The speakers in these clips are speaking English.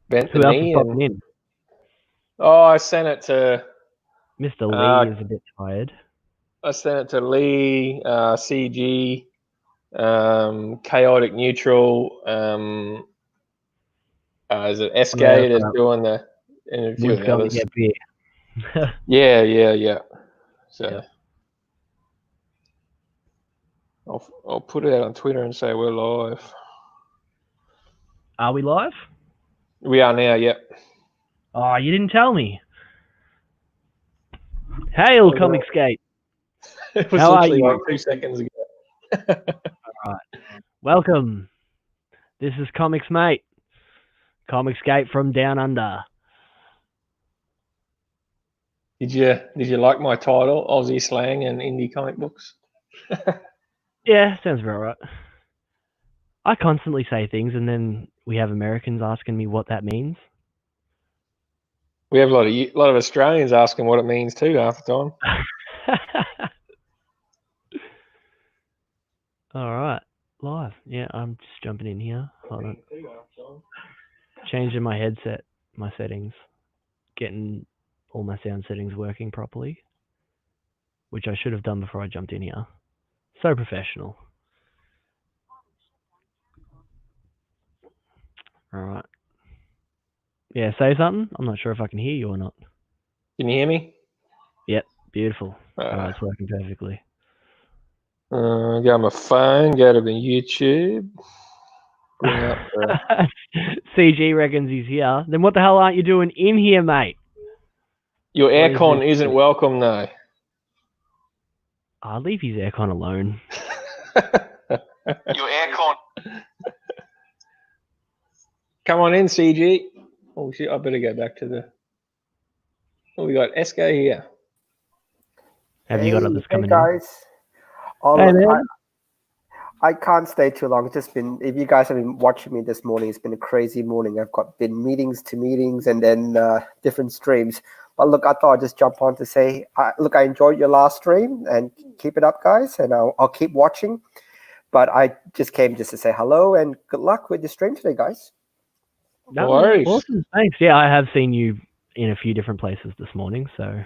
Vent Who to else me. is popping in? I sent it to Mr. Lee is a bit tired. I sent it to Lee, CG, Chaotic Neutral. Is it SK that's doing the interview? Wood's going to get beer. Yeah. So I'll put it out on Twitter and say we're live. Are we live? We are now. Yep. Oh, you didn't tell me. Hail, ComicsMATE. It was literally like 2 seconds ago. All right. Welcome. This is ComicsMATE. ComicsMATE from down under. Did you like my title, Aussie Slang and Indie Comic Books? Yeah, sounds about right. I constantly say things, and then we have Americans asking me what that means. We have a lot of Australians asking what it means too half the time. All right, live. Yeah, I'm just jumping in here. Hold on. Changing my headset, my settings, getting all my sound settings working properly, which I should have done before I jumped in here. So professional. All right. Yeah, say something. I'm not sure if I can hear you or not. Can you hear me? Yep, beautiful. It's working perfectly. Go on my phone, go to the YouTube. Bring up CG reckons he's here. Then what the hell aren't you doing in here, mate? Your aircon isn't welcome, though. I'll leave his aircon alone. Your aircon. Come on in, CG. Oh, shit, I better go back to the... Oh, we got SK here. Have you got others coming guys. in? I can't stay too long. It's just been, if you guys have been watching me this morning, it's been a crazy morning. I've been meetings to meetings and then different streams. But look, I thought I'd just jump on to say, I enjoyed your last stream and keep it up, guys. And I'll keep watching. But I just came just to say hello and good luck with your stream today, guys. No worries. Awesome. Thanks. Yeah, I have seen you in a few different places this morning. So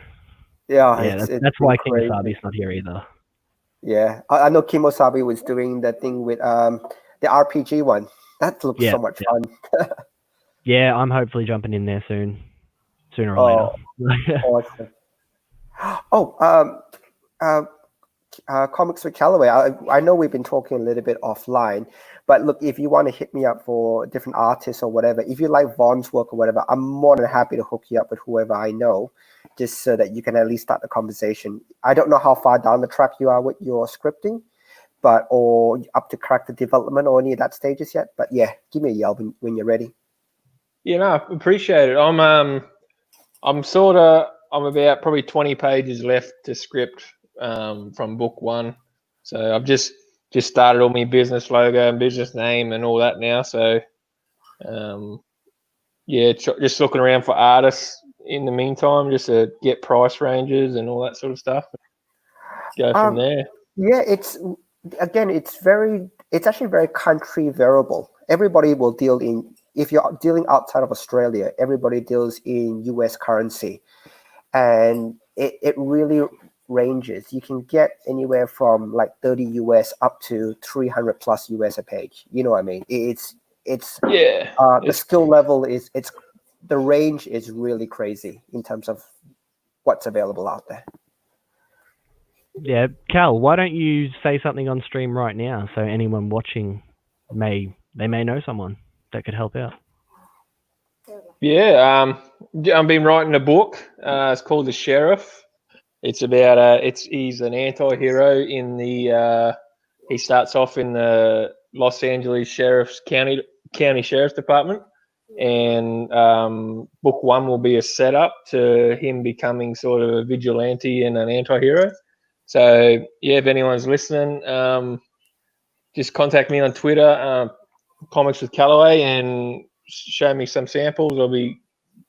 yeah, that's why King Wasabi's not here either. Yeah, I know Kimosabi was doing that thing with the RPG one. That looks so much fun. Yeah, I'm hopefully jumping in there sooner or later. Awesome. Comics with Callaway. I know we've been talking a little bit offline, but look, if you want to hit me up for different artists or whatever, if you like Vaughn's work or whatever, I'm more than happy to hook you up with whoever I know, just so that you can at least start the conversation. I don't know how far down the track you are with your scripting, or up to crack the development or any of that stages yet. But yeah, give me a yell when you're ready. Yeah, no, I appreciate it. I'm about probably 20 pages left to script from book one. So I've just started all my business logo and business name and all that now. So just looking around for artists in the meantime, just to get price ranges and all that sort of stuff. Go from there. Yeah, it's actually very country variable. Everybody will deal in, if you're dealing outside of Australia, everybody deals in US currency. And it really ranges. You can get anywhere from like 30 US up to 300 plus US a page. You know what I mean? The skill level the range is really crazy in terms of what's available out there. Yeah, Cal, why don't you say something on stream right now so anyone watching may know someone that could help out? Yeah, I've been writing a book. It's called The Sheriff. It's about he's an anti-hero in the he starts off in the Los Angeles Sheriff's County Sheriff's Department, and book one will be a setup to him becoming sort of a vigilante and an anti-hero. So yeah, if anyone's listening, just contact me on Twitter, Comics with Callaway, and show me some samples. I'll be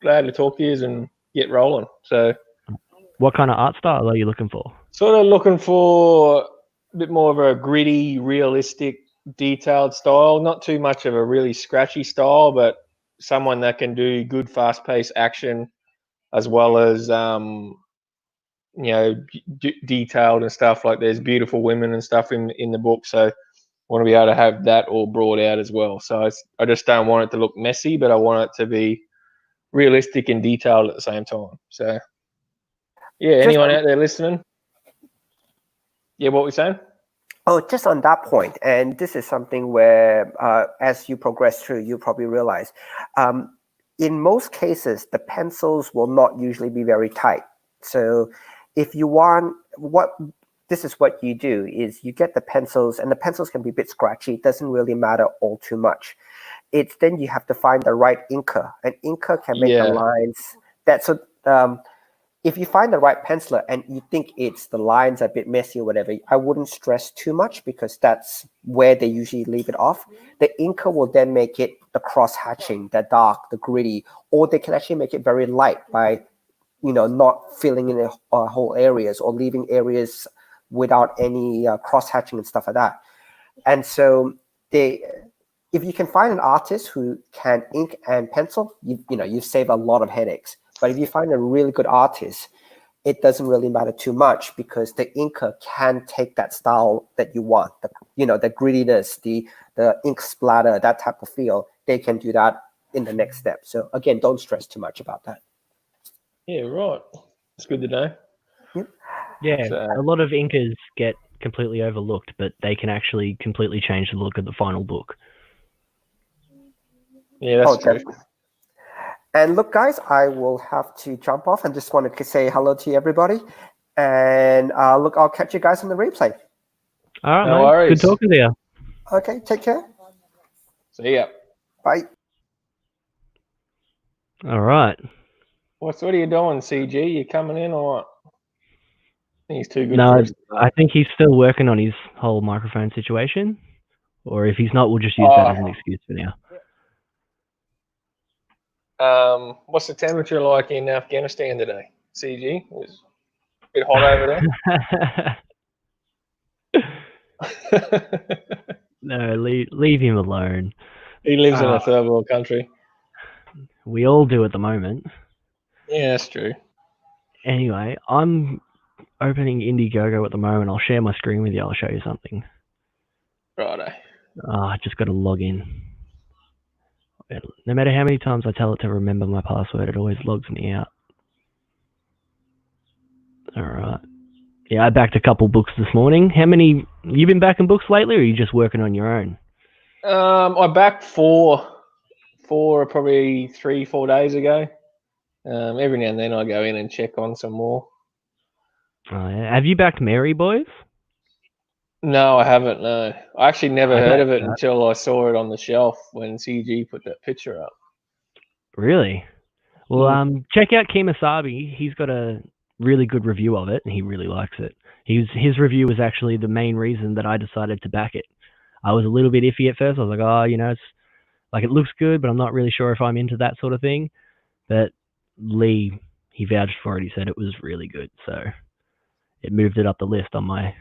glad to talk to you and get rolling. So, what kind of art style are you looking for? Sort of looking for a bit more of a gritty, realistic, detailed style. Not too much of a really scratchy style, but someone that can do good, fast-paced action as well as detailed and stuff. Like there's beautiful women and stuff in the book, so I want to be able to have that all brought out as well. So I just don't want it to look messy, but I want it to be realistic and detailed at the same time. So yeah, anyone out there listening? Yeah, what we saying? Oh, just on that point, and this is something where as you progress through, you probably realize in most cases, the pencils will not usually be very tight. So if you want, this is what you do, is you get the pencils, and the pencils can be a bit scratchy. It doesn't really matter all too much. It's then you have to find the right inker. An inker can make the lines. If you find the right penciler and you think the lines are a bit messy or whatever, I wouldn't stress too much because that's where they usually leave it off. The inker will then make it the cross-hatching, the dark, the gritty, or they can actually make it very light by, not filling in whole areas or leaving areas without any cross-hatching and stuff like that. And so if you can find an artist who can ink and pencil, you save a lot of headaches. But if you find a really good artist, it doesn't really matter too much because the inker can take that style that you want, the grittiness, the ink splatter, that type of feel. They can do that in the next step. So again, don't stress too much about that. Yeah, right. It's good to know. Yep. Yeah, a lot of inkers get completely overlooked, but they can actually completely change the look of the final book. Yeah, that's true. Definitely. And look, guys, I will have to jump off and just wanted to say hello to everybody. And look, I'll catch you guys on the replay. All right, no worries. Good talking to you. Okay, take care. See ya. Bye. All right. What are you doing, CG? You coming in or what? I think he's too good for us. I think he's still working on his whole microphone situation. Or if he's not, we'll just use that as an excuse for now. What's the temperature like in Afghanistan today? CG? It's a bit hot over there. No, leave him alone. He lives in a third world country. We all do at the moment. Yeah, that's true. Anyway, I'm opening Indiegogo at the moment. I'll share my screen with you. I'll show you something. Righto. I just got to log in. No matter how many times I tell it to remember my password, it always logs me out. All right. Yeah, I backed a couple books this morning. How many? You been backing books lately, or are you just working on your own? I backed four probably 3-4 days ago. Every now and then I go in and check on some more. Oh, yeah. Have you backed Mary Boys? No, I haven't. No, I actually never heard of it until I saw it on the shelf when CG put that picture up. Really? Well, check out Kemosabe. He's got a really good review of it, and he really likes it. His review was actually the main reason that I decided to back it. I was a little bit iffy at first. I was like, it's like it looks good, but I'm not really sure if I'm into that sort of thing. But Lee, he vouched for it. He said it was really good, so it moved it up the list on my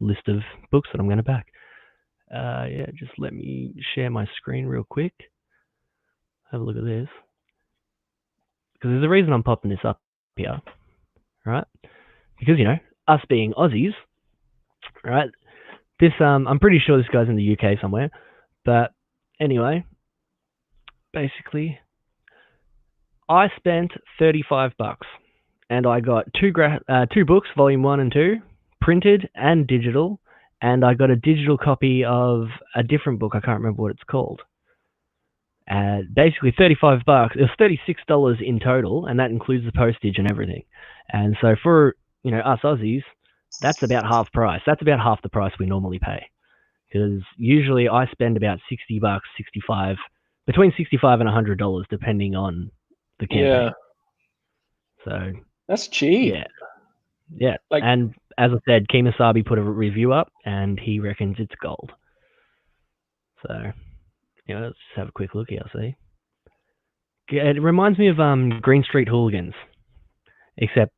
list of books that I'm going to back. Yeah, just let me share my screen real quick. Have a look at this. Because there's a reason I'm popping this up here, right? Because, us being Aussies, right? This, I'm pretty sure this guy's in the UK somewhere. But anyway, basically, I spent $35 and I got two books, volume 1 and 2, printed and digital, and I got a digital copy of a different book. I can't remember what it's called. Basically $35. It was $36 in total, and that includes the postage and everything. And so for us Aussies, that's about half price. That's about half the price we normally pay. Because usually I spend about $60, $65, between $65 and $100, depending on the campaign. Yeah. So that's cheap. Yeah. And as I said, Kemosabe put a review up, and he reckons it's gold. So, let's just have a quick look here. See, it reminds me of Green Street Hooligans, except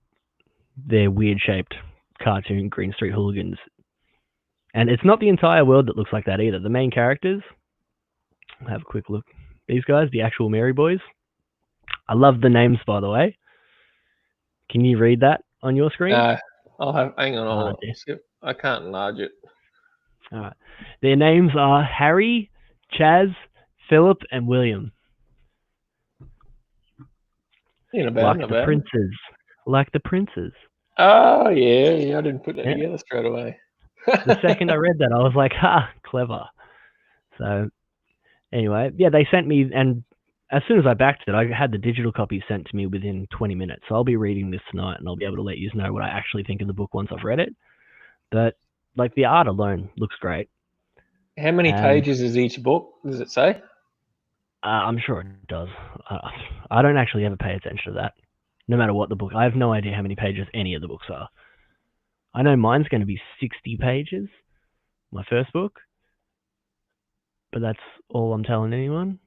they're weird-shaped cartoon Green Street Hooligans. And it's not the entire world that looks like that either. The main characters, I'll have a quick look. These guys, the actual Mary Boys. I love the names, by the way. Can you read that on your screen? I'll have. Hang on, Ah, I'll see if I can't enlarge it. All right. Their names are Harry, Chaz, Philip, and William. Yeah, not bad, Like not the bad. princes. Like the princes. Oh yeah, I didn't put that Yeah. together straight away. The second I read that, I was like, ha, clever. So, anyway, yeah, they sent me, and as soon as I backed it, I had the digital copy sent to me within 20 minutes. So I'll be reading this tonight, and I'll be able to let you know what I actually think of the book once I've read it. But, like, the art alone looks great. How many And pages is each book? Does it say? I'm sure it does. I don't actually ever pay attention to that. No matter what the book, I have no idea how many pages any of the books are. I know mine's going to be 60 pages, my first book, but that's all I'm telling anyone.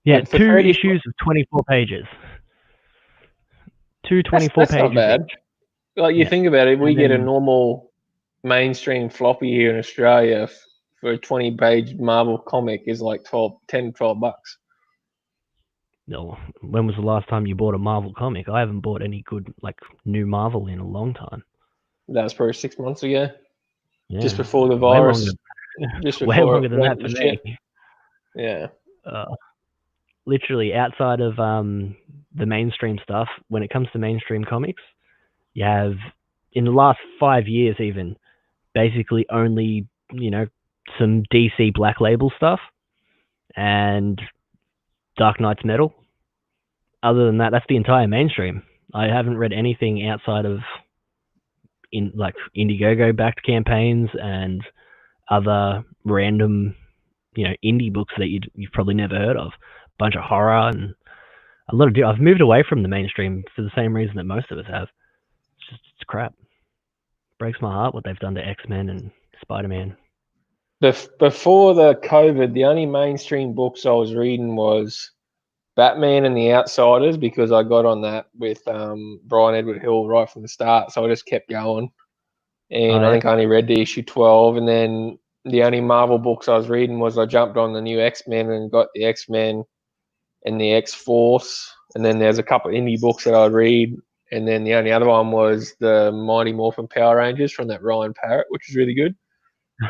Yeah, But for 2 30 issues of 24 pages. Two 24 that's pages not bad. each. Like you Yeah. think about it, we And get a then- normal mainstream floppy here in Australia for a 20-page Marvel comic is like 10, 12 bucks. No, when was the last time you bought a Marvel comic? I haven't bought any good, like, new Marvel in a long time. That was probably 6 months ago, Yeah. just before the Way virus. longer, Just way before longer it than that went for to me. shit. Yeah. Literally, outside of the mainstream stuff, when it comes to mainstream comics, you have, in the last 5 years even, basically only, some DC Black Label stuff and Dark Knight's Metal. Other than that, that's the entire mainstream. I haven't read anything outside of Indiegogo backed campaigns and other random, indie books that you've probably never heard of. A bunch of horror and a lot of. I've moved away from the mainstream for the same reason that most of us have. It's crap. Breaks my heart what they've done to X-Men and Spider-Man. Before the COVID, the only mainstream books I was reading was Batman and the Outsiders, because I got on that with Brian Edward Hill right from the start, so I just kept going. And I think I only read to issue 12, and then the only Marvel books I was reading was I jumped on the new X-Men and got the X-Men and the X-Force, and then there's a couple of indie books that I'd read, and then the only other one was the Mighty Morphin Power Rangers from that Ryan Parrott, which is really good.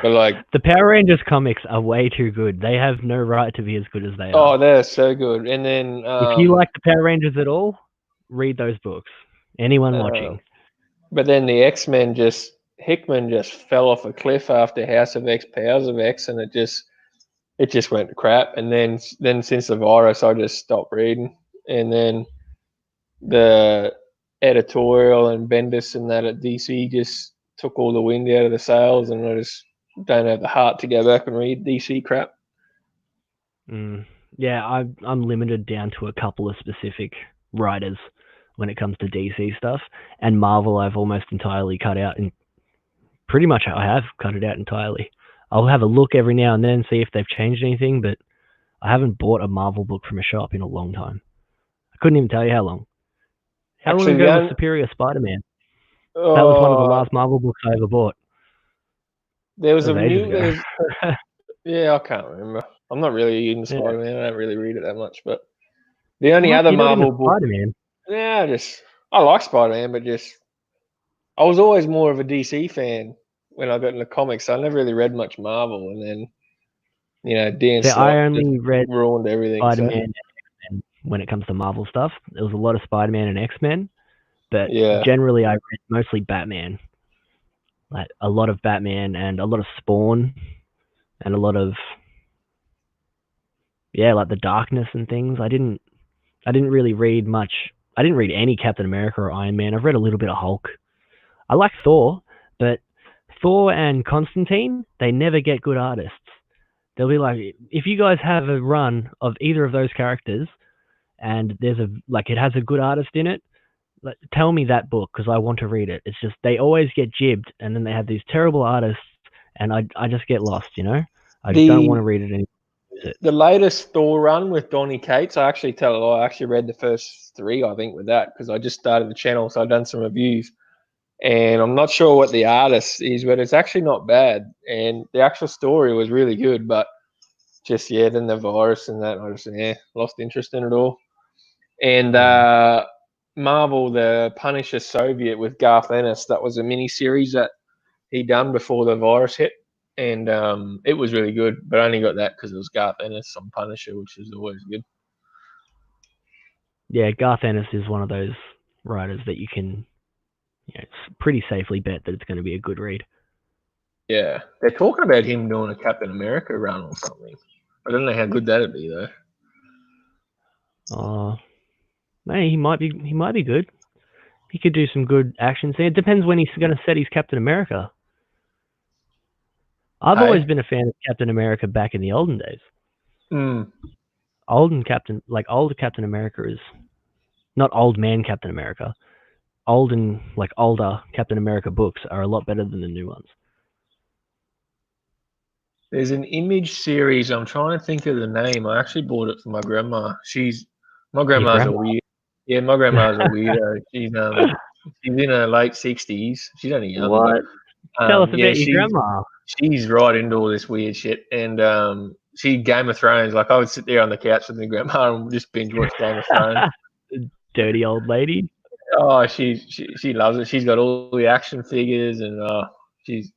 But like the Power Rangers comics are way too good. They have no right to be as good as they are. Oh, they're so good. And then if you like the Power Rangers at all, read those books. Anyone watching. But then the X-Men Hickman just fell off a cliff after House of X, Powers of X, and it just went to crap. And then since the virus, I just stopped reading. And then the editorial and Bendis and that at DC just took all the wind out of the sails, and I just don't have the heart to go back and read DC crap. Yeah, I'm limited down to a couple of specific writers when it comes to DC stuff, and Marvel I've almost entirely cut out, and pretty much I have cut it out entirely. I'll have a look every now and then, see if they've changed anything, but I haven't bought a Marvel book from a shop in a long time. I couldn't even tell you how long. How long ago was Superior Spider-Man? That was one of the last Marvel books I ever bought. There was yeah, I can't remember. I'm not really into Spider-Man. I don't really read it that much, but the only other Marvel book. Spider-Man? Yeah, I like Spider-Man, but I was always more of a DC fan when I got into comics. I never really read much Marvel, and then Dan Slott I only read ruined everything. Spider-Man and X-Men when it comes to Marvel stuff. There was a lot of Spider-Man and X-Men, but generally I read mostly Batman. Like a lot of Batman and a lot of Spawn and a lot of like the Darkness and things. I didn't really read much. I didn't read any Captain America or Iron Man. I've read a little bit of Hulk. I like Thor, but Thor and Constantine, they never get good artists. They'll be like, if you guys have a run of either of those characters and there's it has a good artist in it, tell me that book because I want to read it. It's just they always get jibbed and then they have these terrible artists and I just get lost, I don't want to read it anymore. The latest Thor run with Donny Cates, I actually read the first 3, I think, with that because I just started the channel, so I've done some reviews. And I'm not sure what the artist is, but it's actually not bad. And the actual story was really good, but just then the virus and that, I just lost interest in it all. And Marvel, the Punisher Soviet with Garth Ennis, that was a mini series that he done before the virus hit, and it was really good. But I only got that because it was Garth Ennis on Punisher, which is always good. Yeah, Garth Ennis is one of those writers that you can, pretty safely bet that it's going to be a good read. Yeah, they're talking about him doing a Captain America run or something. I don't know how good that'd be though. Hey, he might be good. He could do some good action scenes. It depends when he's going to set his Captain America. I've always been a fan of Captain America back in the olden days. Older Captain America is not old man Captain America. Older Captain America books are a lot better than the new ones. There's an Image series. I'm trying to think of the name. I actually bought it for my grandma. My grandma's a weird. Yeah, my grandma's a weirdo. She's in her late 60s. She's only young. What? Tell us about your grandma. She's right into all this weird shit, and she Game of Thrones. Like I would sit there on the couch with my grandma and just binge watch Game of Thrones. Dirty old lady. Oh, she loves it. She's got all the action figures, and she's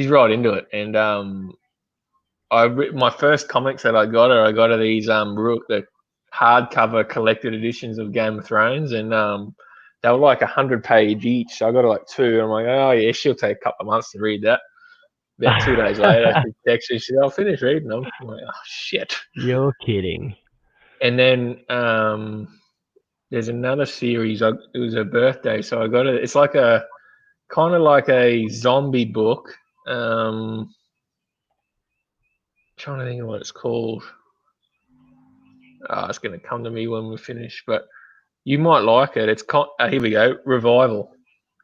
right into it. And my first comics that I got her these the hardcover collected editions of Game of Thrones, and they were like 100-page each. So I got her like 2, and I'm like, oh yeah, she'll take a couple of months to read that. About 2 days later, she texted me, she said, I'll finish reading them. I'm like, oh shit. You're kidding. And then there's another series. It was her birthday, so I got it. It's like a kind of like a zombie book. Trying to think of what it's called. It's going to come to me when we finish, but you might like it. It's here we go. Revival.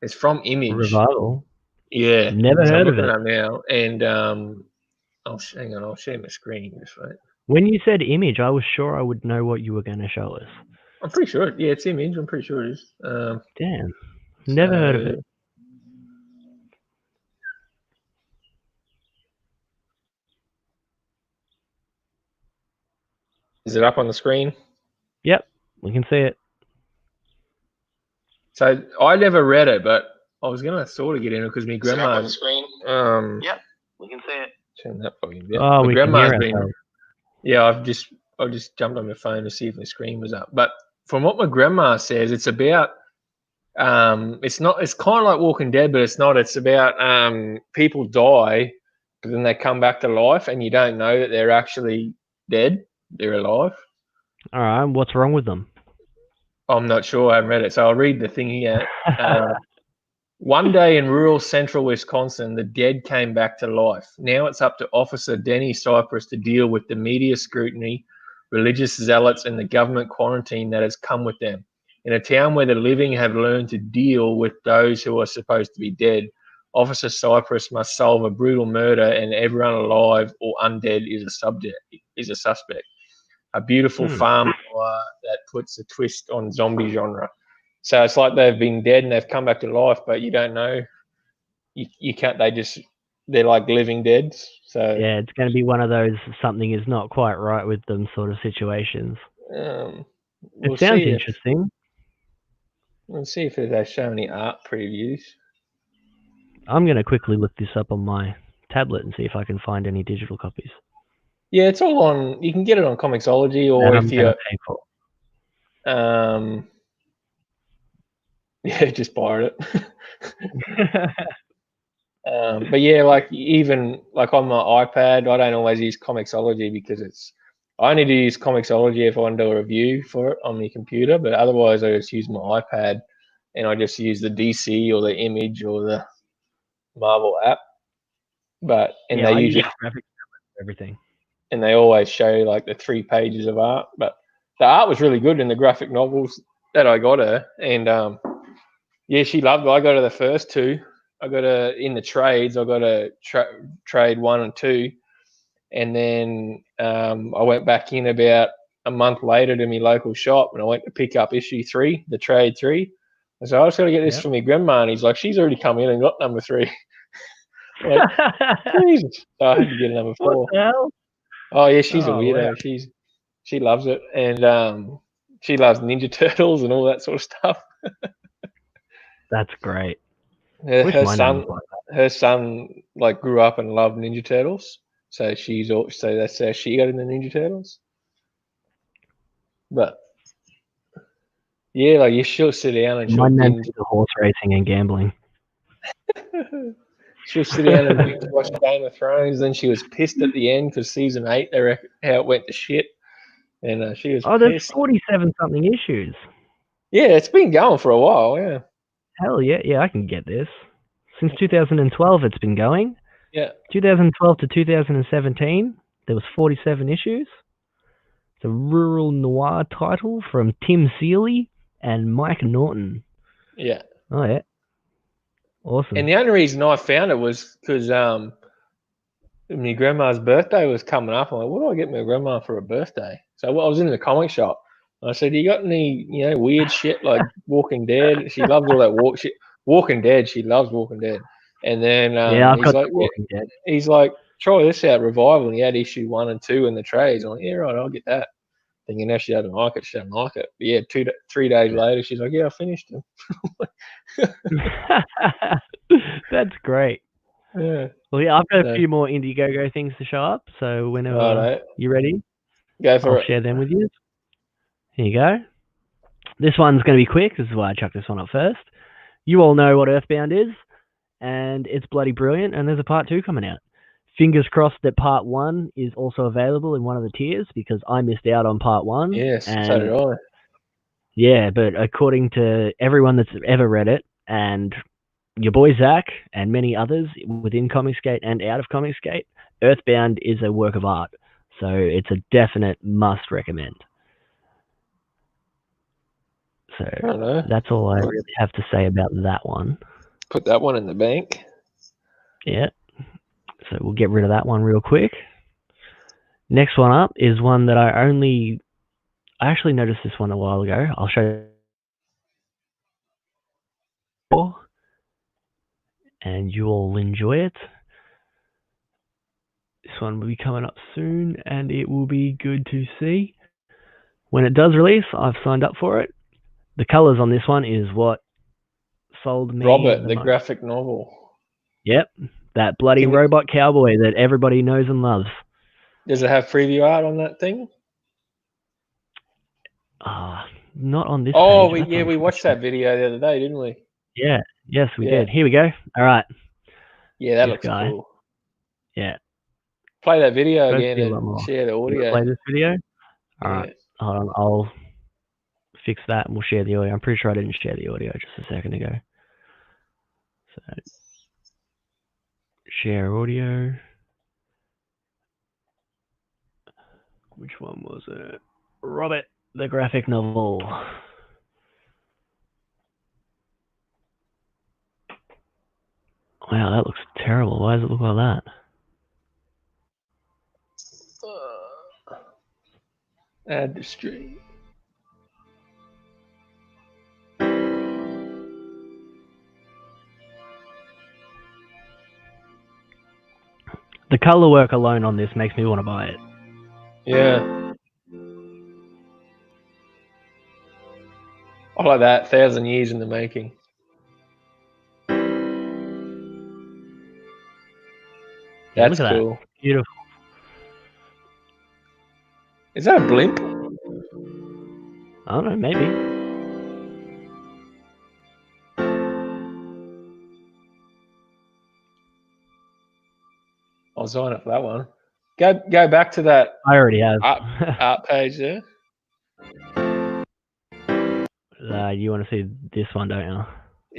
It's from Image. Revival. Yeah. Never heard of it. Now, and hang on. I'll share my screen just right. When you said Image, I was sure I would know what you were going to show us. I'm pretty sure. Yeah, it's Image. I'm pretty sure it is. Damn. Never heard of it. Is it up on the screen? Yep, we can see it. So I never read it, but I was gonna sort of get into it because my grandma on the screen. Yep, we can see it. Turn that volume down. Oh, we can hear it. Yeah, I just jumped on my phone to see if the screen was up. But from what my grandma says, it's about it's kind of like Walking Dead, but it's not. It's about people die, but then they come back to life, and you don't know that they're actually dead. They're alive. All right, what's wrong with them? I'm not sure. I haven't read it, so I'll read the thing here. One day in rural central Wisconsin, the dead came back to life. Now it's up to Officer Denny Cypress to deal with the media scrutiny, religious zealots, and the government quarantine that has come with them. In a town where the living have learned to deal with those who are supposed to be dead, Officer Cypress must solve a brutal murder, and everyone alive or undead is a suspect. A beautiful farm that puts a twist on zombie genre. So it's like they've been dead and they've come back to life, but you don't know. You can't. They're like living dead. So yeah, it's going to be one of those something is not quite right with them sort of situations. It sounds interesting. We'll see if they show any art previews. I'm going to quickly look this up on my tablet and see if I can find any digital copies. Yeah, it's all on. You can get it on Comixology, or if you pay for. Yeah, just borrowed it. But yeah, like even like on my iPad, I don't always use Comixology because I only use Comixology if I want to do a review for it on my computer. But otherwise, I just use my iPad and I just use the DC or the Image or the Marvel app. But they usually everything. And they always show like the 3 pages of art. But the art was really good in the graphic novels that I got her. And yeah, she loved it. I got her the first 2. I got her in the trades. I got her trade 1 and 2. And then I went back in about a month later to my local shop and I went to pick up issue 3, the trade 3. I said, I just got to get this for my grandma. And he's like, she's already come in and got number 3. Like, Jesus. So I had to get a number 4. What the hell? Oh yeah, she's a Oh, wow. weirdo. She loves it, and she loves Ninja Turtles and all that sort of stuff. That's great. Her, Wish her my nan was son, like that. her son, like grew up and loved Ninja Turtles, so so that's how she got into Ninja Turtles. But yeah, like she'll sit down and she'll My nan's binge. into horse racing and gambling. She'll sit down and binge watch Game of Thrones. Then she was pissed at the end because season 8, they reckon how it went to shit, and she was Oh, there's pissed. 47 something issues. Yeah, it's been going for a while. Yeah, Hell yeah, yeah, I can get this. Since 2012, it's been going. yeah, 2012 to 2017, there was 47 issues. It's a rural noir title from Tim Seeley and Mike Norton. yeah. Oh yeah, awesome. And the only reason I found it was because my grandma's birthday was coming up. I'm like, what do I get my grandma for a birthday? So I was in the comic shop. And I said, "You got any, weird shit like Walking Dead?" She loves all that Walking Dead. She loves Walking Dead. And then Yeah, I've he's got like, The yeah, Walking Dead. he's like, try this out, Revival. And he had issue 1 and 2 in the trades. I'm like, yeah, right, I'll get that. Thinking if she doesn't like it, she doesn't like it. But yeah, 3 days later, she's like, yeah, I finished them. That's great. Yeah. Well, yeah, I've got a So, few more Indiegogo things to show up. So whenever righto. you're ready, Go for I'll it. share them with you. Here you go. This one's going to be quick. This is why I chucked this one up first. You all know what Earthbound is, and it's bloody brilliant. And there's a part 2 coming out. Fingers crossed that part 1 is also available in one of the tiers because I missed out on part 1. Yes, and so did I. yeah, but according to everyone that's ever read it, and your boy Zach and many others within ComicsGate and out of ComicsGate, Earthbound is a work of art. So it's a definite must recommend. So I don't know. that's all I really have to say about that one. Put that one in the bank. Yeah. So we'll get rid of that one real quick. Next one up is one that I actually noticed this one a while ago. I'll show you, and you all enjoy it. This one will be coming up soon, and it will be good to see. When it does release, I've signed up for it. The colors on this one is what sold me Robert, the the most. graphic novel. Yep, that bloody robot cowboy that everybody knows and loves. Does it have preview art on that thing? Not on this Oh, page. we watched that video the other day, didn't we? Yeah, yes, we did. Here we go. All right. Yeah, that This looks guy. cool. Yeah. Play that video Let's again see a lot and more. share the You wanna audio. play this video? All Yeah. right. Hold on. I'll fix that and we'll share the audio. I'm pretty sure I didn't share the audio just a second ago. So, share audio. Which one was it? Robert, the graphic novel. Wow, that looks terrible. Why does it look like that? Add to stream. The color work alone on this makes me want to buy it. Yeah. I like that. 1,000 years in the making. Yeah, That's look at cool. that. Beautiful. Is that a blimp? I don't know, maybe. I'll sign up for that one. Go back to that I already have. art page there. You want to see this one, don't you?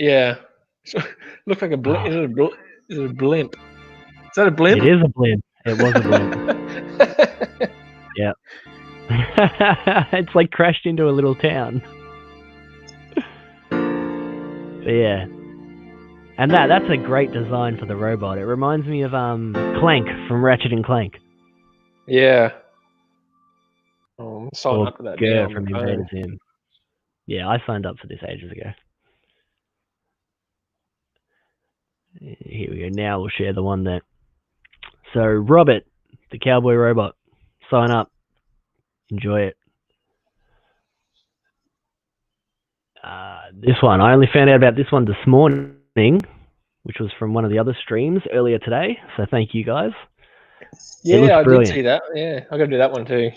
Yeah. Looks like a blimp. Oh. Is it a blimp? Is that a blimp? It is a blimp. It was a blimp. Yeah. It's like crashed into a little town. But yeah. And that's a great design for the robot. It reminds me of Clank from Ratchet and Clank. Yeah. Oh, I'm signing up for that now. From Invader Zim. Yeah, I signed up for this ages ago. Here we go. Now we'll share the one that... So, Robert, the cowboy robot. Sign up. Enjoy it. This one, I only found out about this one this morning, which was from one of the other streams earlier today. So thank you guys. Yeah, I brilliant. did see that. Yeah, I got to do that one too.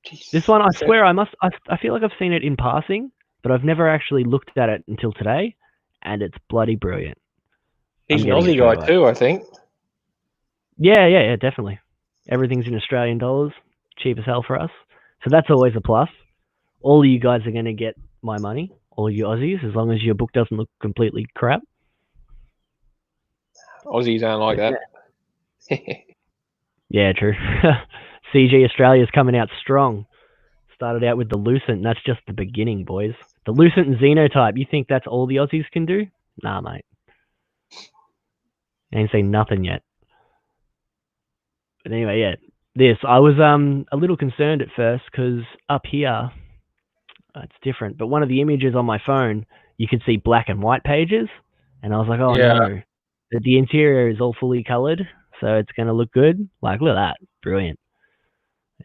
Jeez. This one, I swear, I feel like I've seen it in passing, but I've never actually looked at it until today, and it's bloody brilliant. He's an Aussie guy too, I think. Yeah, definitely. Everything's in Australian dollars, cheap as hell for us. So that's always a plus. All of you guys are going to get my money, all you Aussies, as long as your book doesn't look completely crap. Aussies aren't like that. Yeah, true. CG Australia's coming out strong. Started out with the Lucent, and that's just the beginning, boys. The Lucent and Xenotype, you think that's all the Aussies can do? Nah, mate. I ain't seen nothing yet. But anyway, yeah. This, I was a little concerned at first, because up here, it's different. But one of the images on my phone, you could see black and white pages. And I was like, oh no. The interior is all fully colored, so it's going to look good. Like, look at that. Brilliant.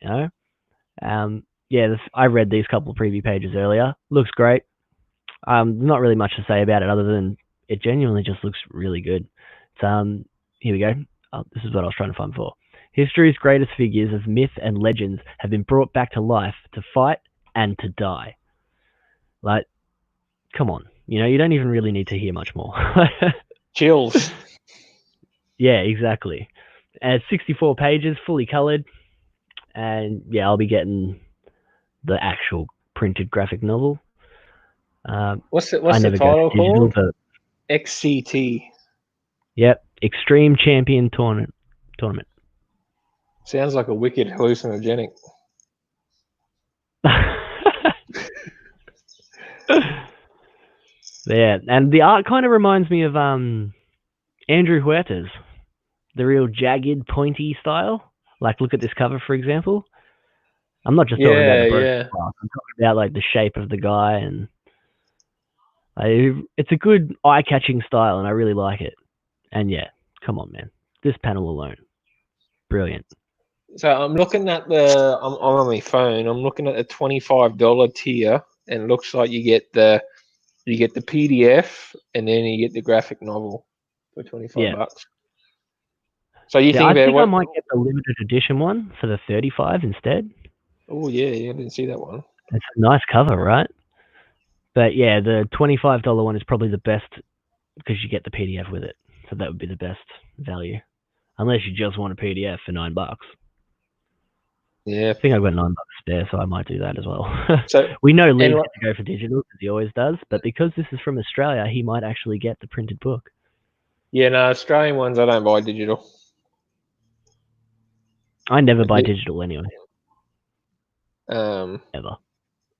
You know? Yeah, I read these couple of preview pages earlier. Looks great. Not really much to say about it other than it genuinely just looks really good. It's, here we go. This is what I was trying to find for. History's greatest figures of myth and legends have been brought back to life to fight and to die. Like, come on. You know, you don't even really need to hear much more. Chills. Yeah, exactly. And it's 64 pages, fully colored. And yeah, I'll be getting the actual printed graphic novel. What's the title called? XCT. Yep, Extreme Champion Tournament. Sounds like a wicked hallucinogenic. Yeah, and the art kind of reminds me of Andrew Huerta's, the real jagged, pointy style. Like, look at this cover, for example. I'm not just talking about the broken glass. I'm talking about like the shape of the guy, and it's a good eye-catching style, and I really like it. And yeah, come on, man, this panel alone, brilliant. So I'm looking at I'm on my phone. I'm looking at the $25 tier, and it looks like you get the PDF, and then you get the graphic novel for $25. So you think I might get the limited edition one for the 35 instead. Oh yeah, I didn't see that one. It's a nice cover, right? But yeah, the $25 one is probably the best because you get the PDF with it. So that would be the best value, unless you just want a PDF for $9. Yeah, I think I've got $9 spare, so I might do that as well. So we know Lee's going to go for digital because he always does, but because this is from Australia, he might actually get the printed book. Yeah, no, Australian ones I don't buy digital. I never buy digital anyway. Ever.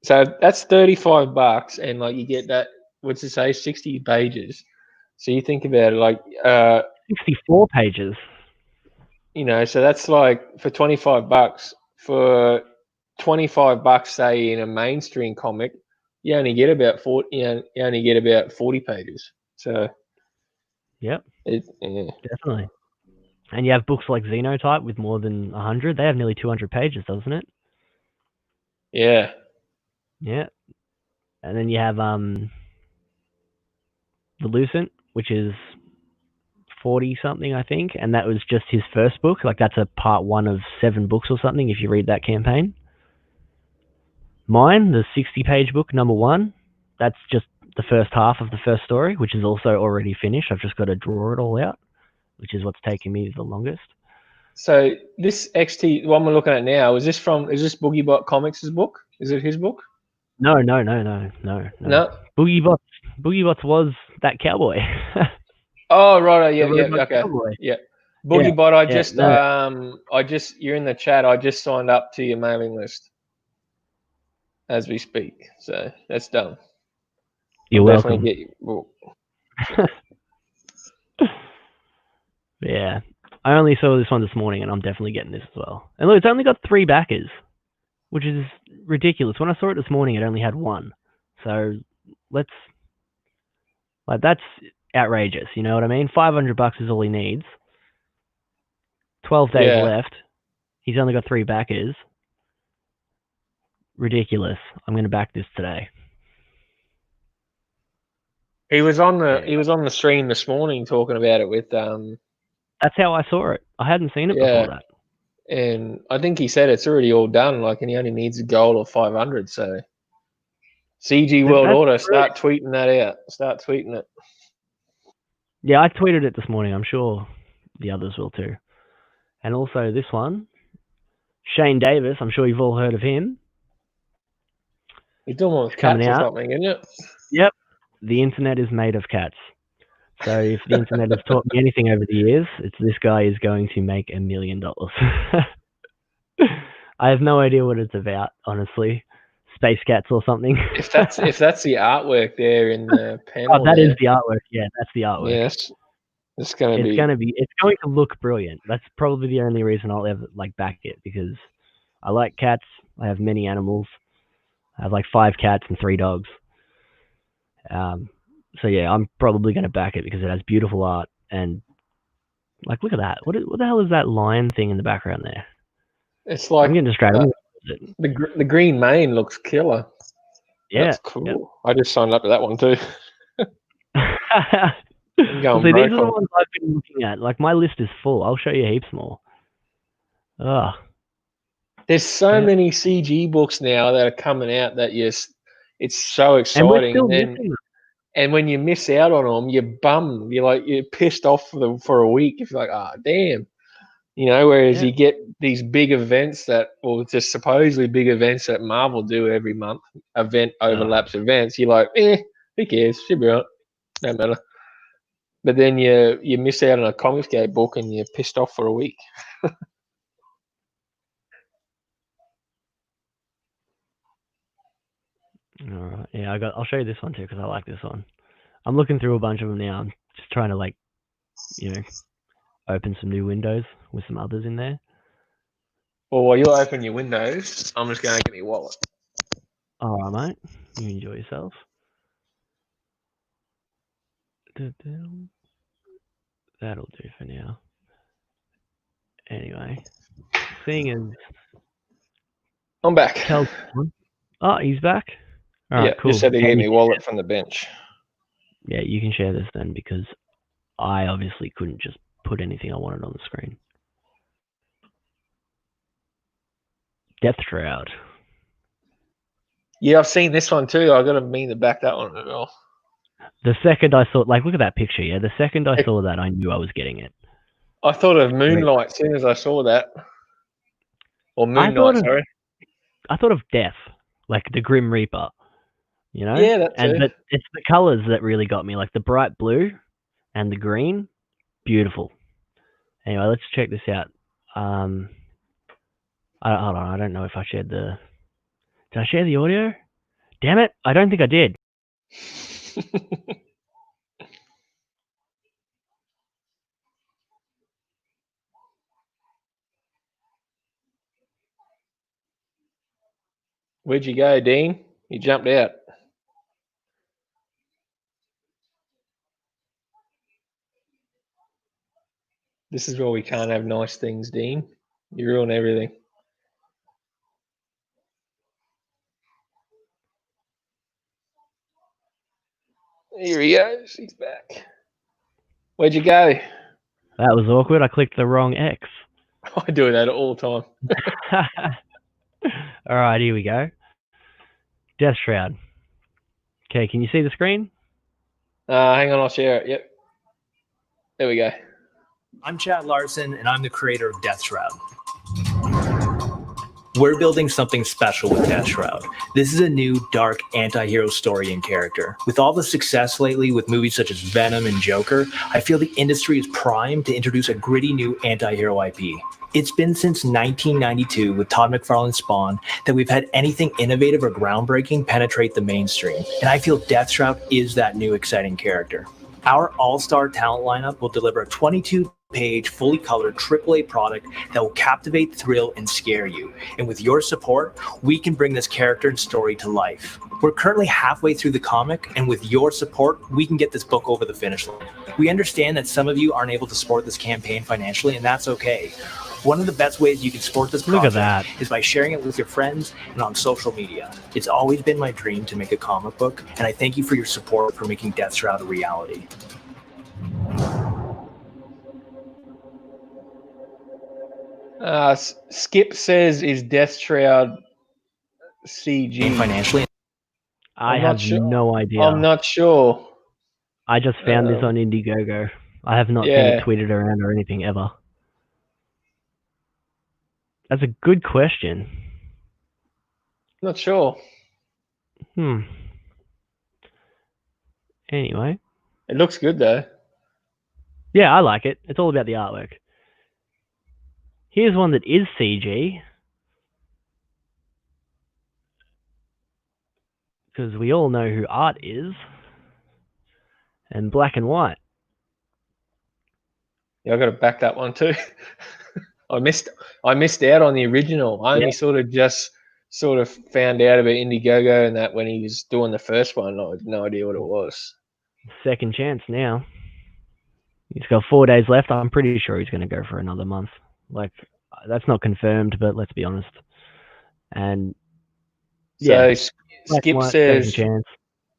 So that's $35, and like you get that. What's it say? 60 pages. So you think about it, like 64 pages. You know, so that's like for $25. For $25, say in a mainstream comic, you only get about 40. You only get about 40 pages. So. Yep. Definitely. And you have books like Xenotype with more than 100. They have nearly 200 pages, doesn't it? Yeah. Yeah. And then you have the Lucent, which is 40 something, I think, and that was just his first book. Like, that's a part 1 of 7 books or something if you read that campaign. Mine, the 60-page book, number 1, that's just the first half of the first story, which is also already finished. I've just got to draw it all out, which is what's taking me the longest. So this XT, one we're looking at now, is this Boogiebot Comics' book? Is it his book? No. Boogiebots was that cowboy. Oh right, yeah, okay, yeah. Boogiebot, I just you're in the chat. I just signed up to your mailing list as we speak, so that's done. You're welcome. Definitely get your book. Yeah, I only saw this one this morning, and I'm definitely getting this as well. And look, it's only got 3 backers, which is ridiculous. When I saw it this morning, it only had 1. So that's outrageous. You know what I mean? $500 is all he needs. 12 days left. He's only got 3 backers. Ridiculous. I'm going to back this today. He was on the stream this morning talking about it with That's how I saw it. I hadn't seen it before that. And I think he said it's already all done, like, and he only needs a goal of 500. So CG World Order, start tweeting that out. Start tweeting it. Yeah, I tweeted it this morning. I'm sure the others will too. And also this one, Shane Davis. I'm sure you've all heard of him. He's doing one with cats or something, isn't it? Yep. The internet is made of cats. So if the internet has taught me anything over the years, it's this guy is going to make $1 million. I have no idea what it's about, honestly. Space cats or something. If that's the artwork there in the panel. Oh, that is the artwork. Yeah, that's the artwork. Yes. It's going to look brilliant. That's probably the only reason I'll ever back it, because I like cats. I have many animals. I have 5 cats and 3 dogs. So yeah, I'm probably going to back it because it has beautiful art and look at that. What the hell is that lion thing in the background there? It's like, I'm getting distracted. The green mane looks killer. Yeah, that's cool. Yep. I just signed up to that one too. These are the ones I've been looking at. My list is full. I'll show you heaps more. There's so many CG books now that are coming out that it's so exciting. And when you miss out on them, you're bummed. You're pissed off for a week. If you're like, damn. Whereas you get these big events just supposedly big events that Marvel do every month, event overlaps events. You're like, who cares? Should be right. Don't matter. But then you miss out on a ComicsMATE book and you're pissed off for a week. All right. Yeah, I'll show you this one too because I like this one. I'm looking through a bunch of them now. I'm just trying to open some new windows with some others in there. Well, while you open your windows, I'm just going to get my wallet. All right, mate. You enjoy yourself. That'll do for now. Anyway, seeing as I'm back. Oh, he's back. All right, cool. Just said he gave me wallet from the bench. Yeah, you can share this then because I obviously couldn't just put anything I wanted on the screen. Death Shroud. Yeah, I've seen this one too. I got to mean to back that one as well. The second I saw, look at that picture. Yeah, the second I saw that, I knew I was getting it. I thought of Moonlight as soon as I saw that. Or Moon Knight, sorry. I thought of Death, like the Grim Reaper. Yeah, that's it. But it's the colors that really got me, like the bright blue and the green. Beautiful. Anyway, let's check this out. Hold on, I don't know if I shared the... Did I share the audio? Damn it, I don't think I did. Where'd you go, Dean? You jumped out. This is why we can't have nice things, Dean. You ruin everything. Here he goes. He's back. Where'd you go? That was awkward. I clicked the wrong X. I do that all the time. All right, here we go. Death Shroud. Okay, can you see the screen? Hang on, I'll share it. Yep. There we go. I'm Chad Larson, and I'm the creator of Death Shroud. We're building something special with Death Shroud. This is a new, dark, anti-hero story and character. With all the success lately with movies such as Venom and Joker, I feel the industry is primed to introduce a gritty new anti-hero IP. It's been since 1992 with Todd McFarlane's Spawn that we've had anything innovative or groundbreaking penetrate the mainstream, and I feel Death Shroud is that new exciting character. Our all-star talent lineup will deliver a 22-page, fully colored AAA product that will captivate, thrill, and scare you. And with your support, we can bring this character and story to life. We're currently halfway through the comic, and with your support, we can get this book over the finish line. We understand that some of you aren't able to support this campaign financially, and that's okay. One of the best ways you can support this Look at project that. is by sharing it with your friends and on social media. It's always been my dream to make a comic book, and I thank you for your support for making Death Shroud a reality. Skip says, "Is Death Shroud CG?" And financially, I I'm have not sure. no idea. I'm not sure. I just found this on Indiegogo. I have not seen it Yeah. tweeted around or anything ever. That's a good question. Not sure. Anyway. It looks good though. Yeah, I like it. It's all about the artwork. Here's one that is CG. Because we all know who art is. And black and white. Yeah, I got to back that one too. I missed out on the original. I only sort of found out about Indiegogo and that when he was doing the first one. I had no idea what it was. Second chance now. He's got 4 days left. I'm pretty sure he's going to go for another month. Like, that's not confirmed, but let's be honest. And So yeah, Skip white, says second chance.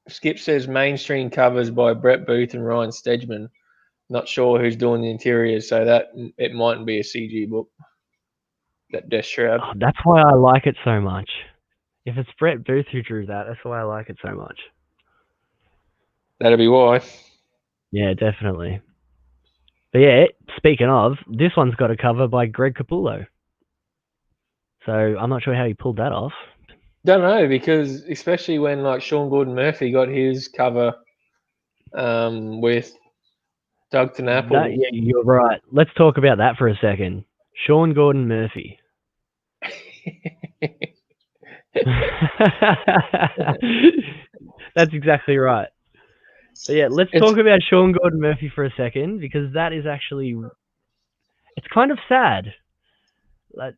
Skip says mainstream covers by Brett Booth and Ryan Stegman. Not sure who's doing the interiors, so that it mightn't be a CG book. That Death Shroud. Oh, that's why I like it so much. If it's Brett Booth who drew that, that's why I like it so much. That'll be why. Yeah, definitely. But yeah, speaking of, this one's got a cover by Greg Capullo. So I'm not sure how he pulled that off. Don't know, because especially when like Sean Gordon Murphy got his cover with Doug Tenapple. Yeah, you're right. Let's talk about that for a second. Sean Gordon Murphy. That's exactly right. So yeah, let's talk about Sean Gordon Murphy for a second, because that is actually, it's kind of sad. Like,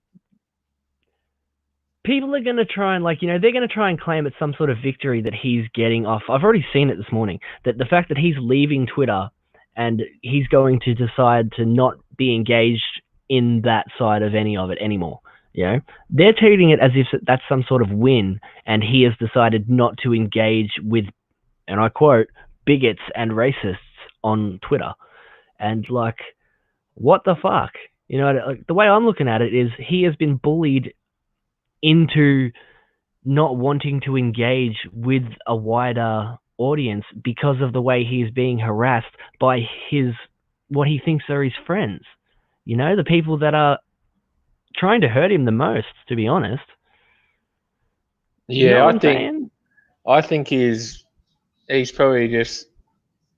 people are going to try and, like, you know, they're going to try and claim it's some sort of victory that he's getting off. I've already seen it this morning, that the fact that he's leaving Twitter and he's going to decide to not be engaged in that side of any of it anymore. You know, they're treating it as if that's some sort of win, and he has decided not to engage with, and I quote, bigots and racists on Twitter. And like, what the fuck? You know, like, the way I'm looking at it is he has been bullied into not wanting to engage with a wider audience because of the way he's being harassed by what he thinks are his friends. You know, the people that are trying to hurt him the most, to be honest. Yeah, you know I think he's probably just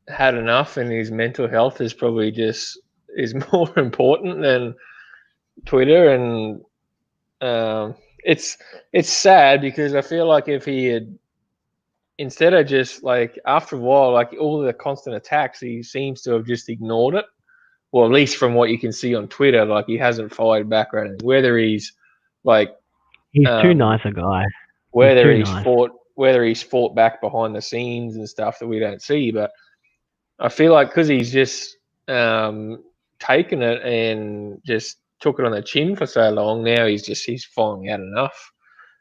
had enough, and his mental health is probably just is more important than Twitter. And it's sad, because I feel like if he had, instead of just like, after a while, like all the constant attacks, he seems to have just ignored it. Well, at least from what you can see on Twitter, like he hasn't fired back or anything. Whether he's like, he's too nice a guy. Whether he's fought back behind the scenes and stuff that we don't see, but I feel like because he's just taken it and just took it on the chin for so long, now he's finally had enough.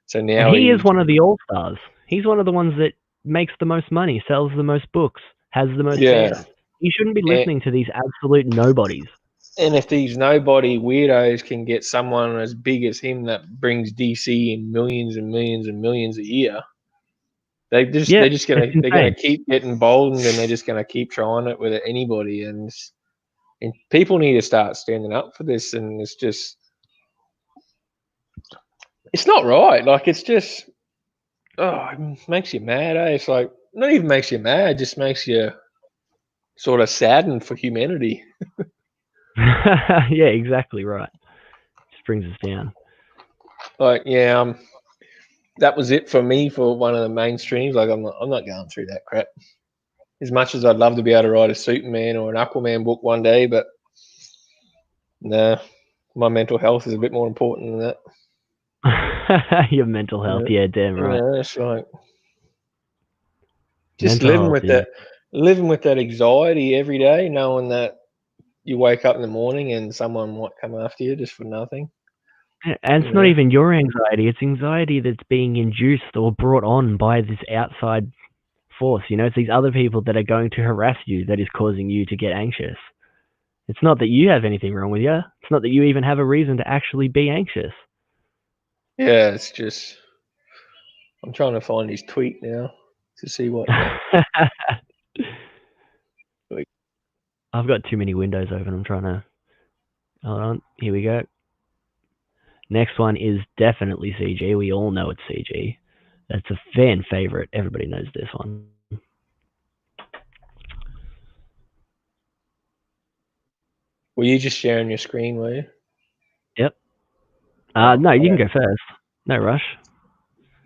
So now he is one of the all-stars. He's one of the ones that makes the most money, sells the most books, has the most fans. He shouldn't be listening to these absolute nobodies. And if these nobody weirdos can get someone as big as him that brings DC in millions and millions and millions a year, they're gonna keep getting boldened, and they're just gonna keep trying it with anybody. And people need to start standing up for this. And it's not right. Like, it's just, it makes you mad. It's like, not even makes you mad, just makes you sort of saddened for humanity. Yeah, exactly right. Just brings us down. Like, yeah, that was it for me for one of the mainstreams. Like, I'm not going through that crap. As much as I'd love to be able to write a Superman or an Aquaman book one day, but no, my mental health is a bit more important than that. Your mental health, yeah, damn right. Yeah, that's right. Just living with that anxiety every day, knowing that you wake up in the morning and someone might come after you just for nothing. And it's not even your anxiety; it's anxiety that's being induced or brought on by this outside force. It's these other people that are going to harass you that is causing you to get anxious. It's not that you have anything wrong with you. It's not that you even have a reason to actually be anxious. Yeah, it's just I'm trying to find his tweet now to see what. I've got too many windows open. I'm trying to. Hold on. Here we go. Next one is definitely CG. We all know it's CG. That's a fan favorite. Everybody knows this one. Were you just sharing your screen, were you? Yep. No, you can go first. No rush.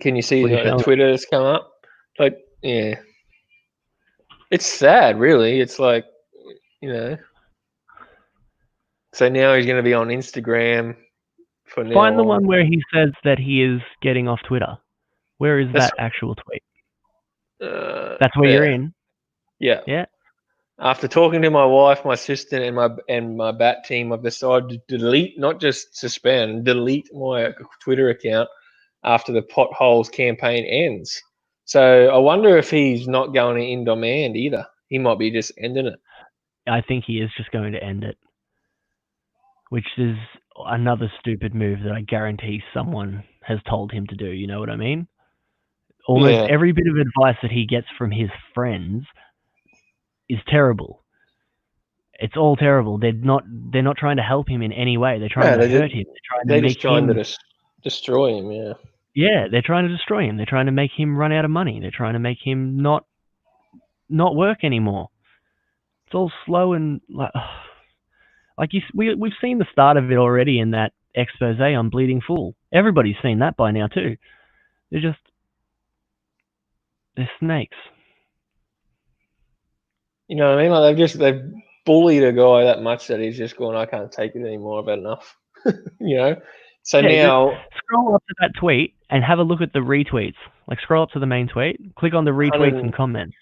Can you see the Twitter that's come up? Like, yeah. It's sad, really. It's like, So now he's going to be on Instagram for now. Find the one where he says that he is getting off Twitter. Where is that actual tweet? That's where you're in. Yeah. Yeah. After talking to my wife, my sister, and my bat team, I've decided to delete, not just suspend, delete my Twitter account after the potholes campaign ends. So I wonder if he's not going to end demand either. He might be just ending it. I think he is just going to end it, which is another stupid move that I guarantee someone has told him to do. You know what I mean? Almost every bit of advice that he gets from his friends is terrible. It's all terrible. They're not trying to help him in any way. They're trying to hurt him. They're trying to destroy him. Yeah. Yeah, they're trying to destroy him. They're trying to make him run out of money. They're trying to make him not work anymore. It's all slow and we've seen the start of it already in that expose on Bleeding Fool. Everybody's seen that by now too. They're snakes. You know what I mean? Like they've bullied a guy that much that he's just going, I can't take it anymore. I've had enough. So now scroll up to that tweet and have a look at the retweets. Like scroll up to the main tweet, click on the retweets and comments.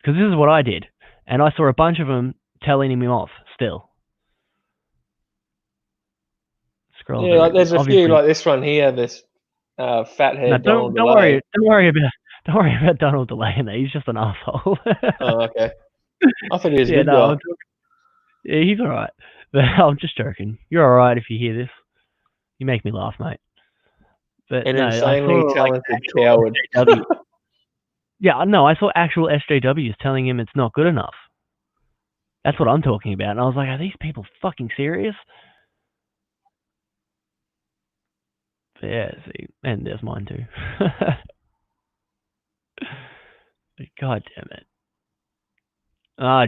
Because this is what I did, and I saw a bunch of them telling him off. Still, scroll. Yeah, like there's a few like this one here. This fathead. No, don't worry about Donald Delay in there. He's just an asshole. Oh, okay. I thought he was a good guy. Yeah, he's all right. But I'm just joking. You're all right if you hear this. You make me laugh, mate. But an insanely talented coward. Yeah, no, I saw actual SJWs telling him it's not good enough. That's what I'm talking about. And I was like, are these people fucking serious? But yeah, see, and there's mine too. God damn it.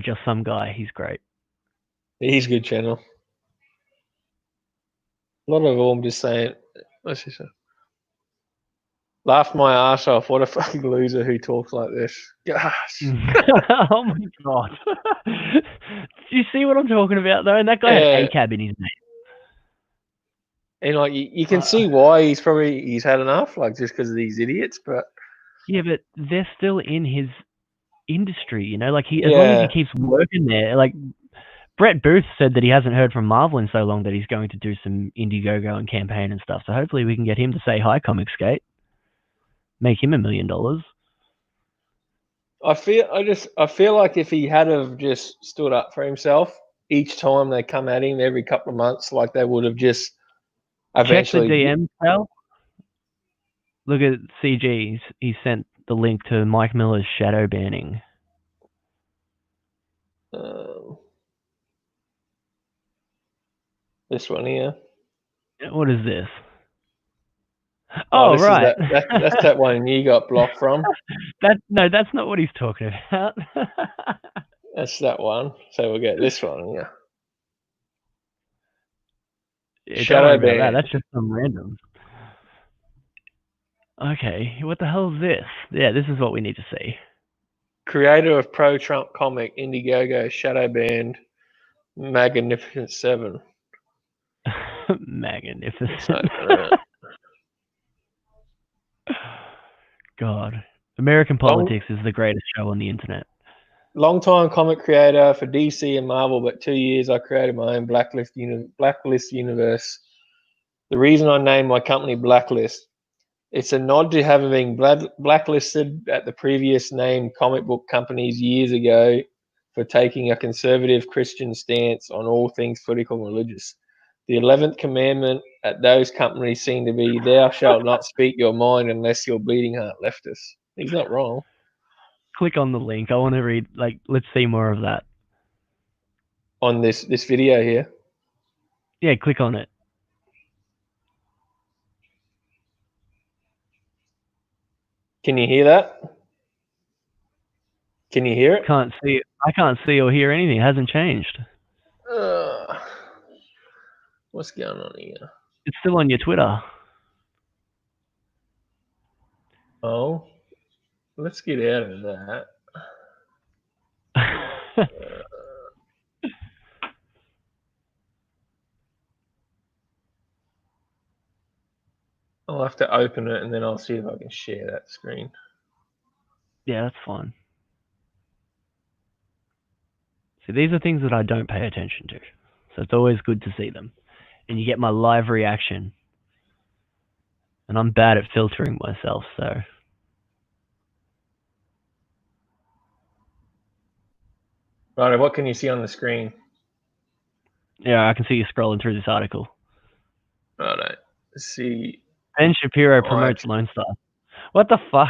Just some guy. He's great. He's a good channel. A lot of them just saying, what's he say? Laugh my ass off. What a fucking loser who talks like this. Gosh. Oh my god. Do you see what I'm talking about though? And that guy had ACAB in his name. And like you can see why he's had enough, like just because of these idiots, but yeah, but they're still in his industry, like as long as he keeps working there, like Brett Booth said that he hasn't heard from Marvel in so long that he's going to do some Indiegogo and campaign and stuff. So hopefully we can get him to say hi, ComicsMATE. Make him $1 million. I feel like if he had have just stood up for himself each time they come at him every couple of months, like they would have just eventually. Check the DM, pal. Look at CG. He sent the link to Mike Miller's shadow banning. This one here. What is this? Oh, right. That's that one you got blocked from. No, that's not what he's talking about. That's that one. So we'll get this one. Yeah. Shadow ban. That's just some random. Okay, what the hell is this? Yeah, this is what we need to see. Creator of pro-Trump comic Indiegogo shadow banned Magnificent Seven. Magnificent. God. American politics is the greatest show on the internet. long-time comic creator for DC and Marvel, but 2 years I created my own Blacklist universe. The reason I named my company Blacklist, it's a nod to having been blacklisted at the previous named comic book companies years ago for taking a conservative Christian stance on all things political and religious. The 11th commandment at those companies seemed to be, thou shalt not speak your mind unless your bleeding heart left us. He's not wrong. Click on the link. I want to read, like, let's see more of that. On this video here. Yeah, click on it. Can you hear that? Can you hear it? Can't see it. I can't see or hear anything. It hasn't changed. What's going on here? It's still on your Twitter. Oh, let's get out of that. I'll have to open it and then I'll see if I can share that screen. Yeah, that's fine. See, these are things that I don't pay attention to. So it's always good to see them. And you get my live reaction. And I'm bad at filtering myself, so... Right, what can you see on the screen? Yeah, I can see you scrolling through this article. Right, let's see. Ben Shapiro promotes Lone Star. What the fuck?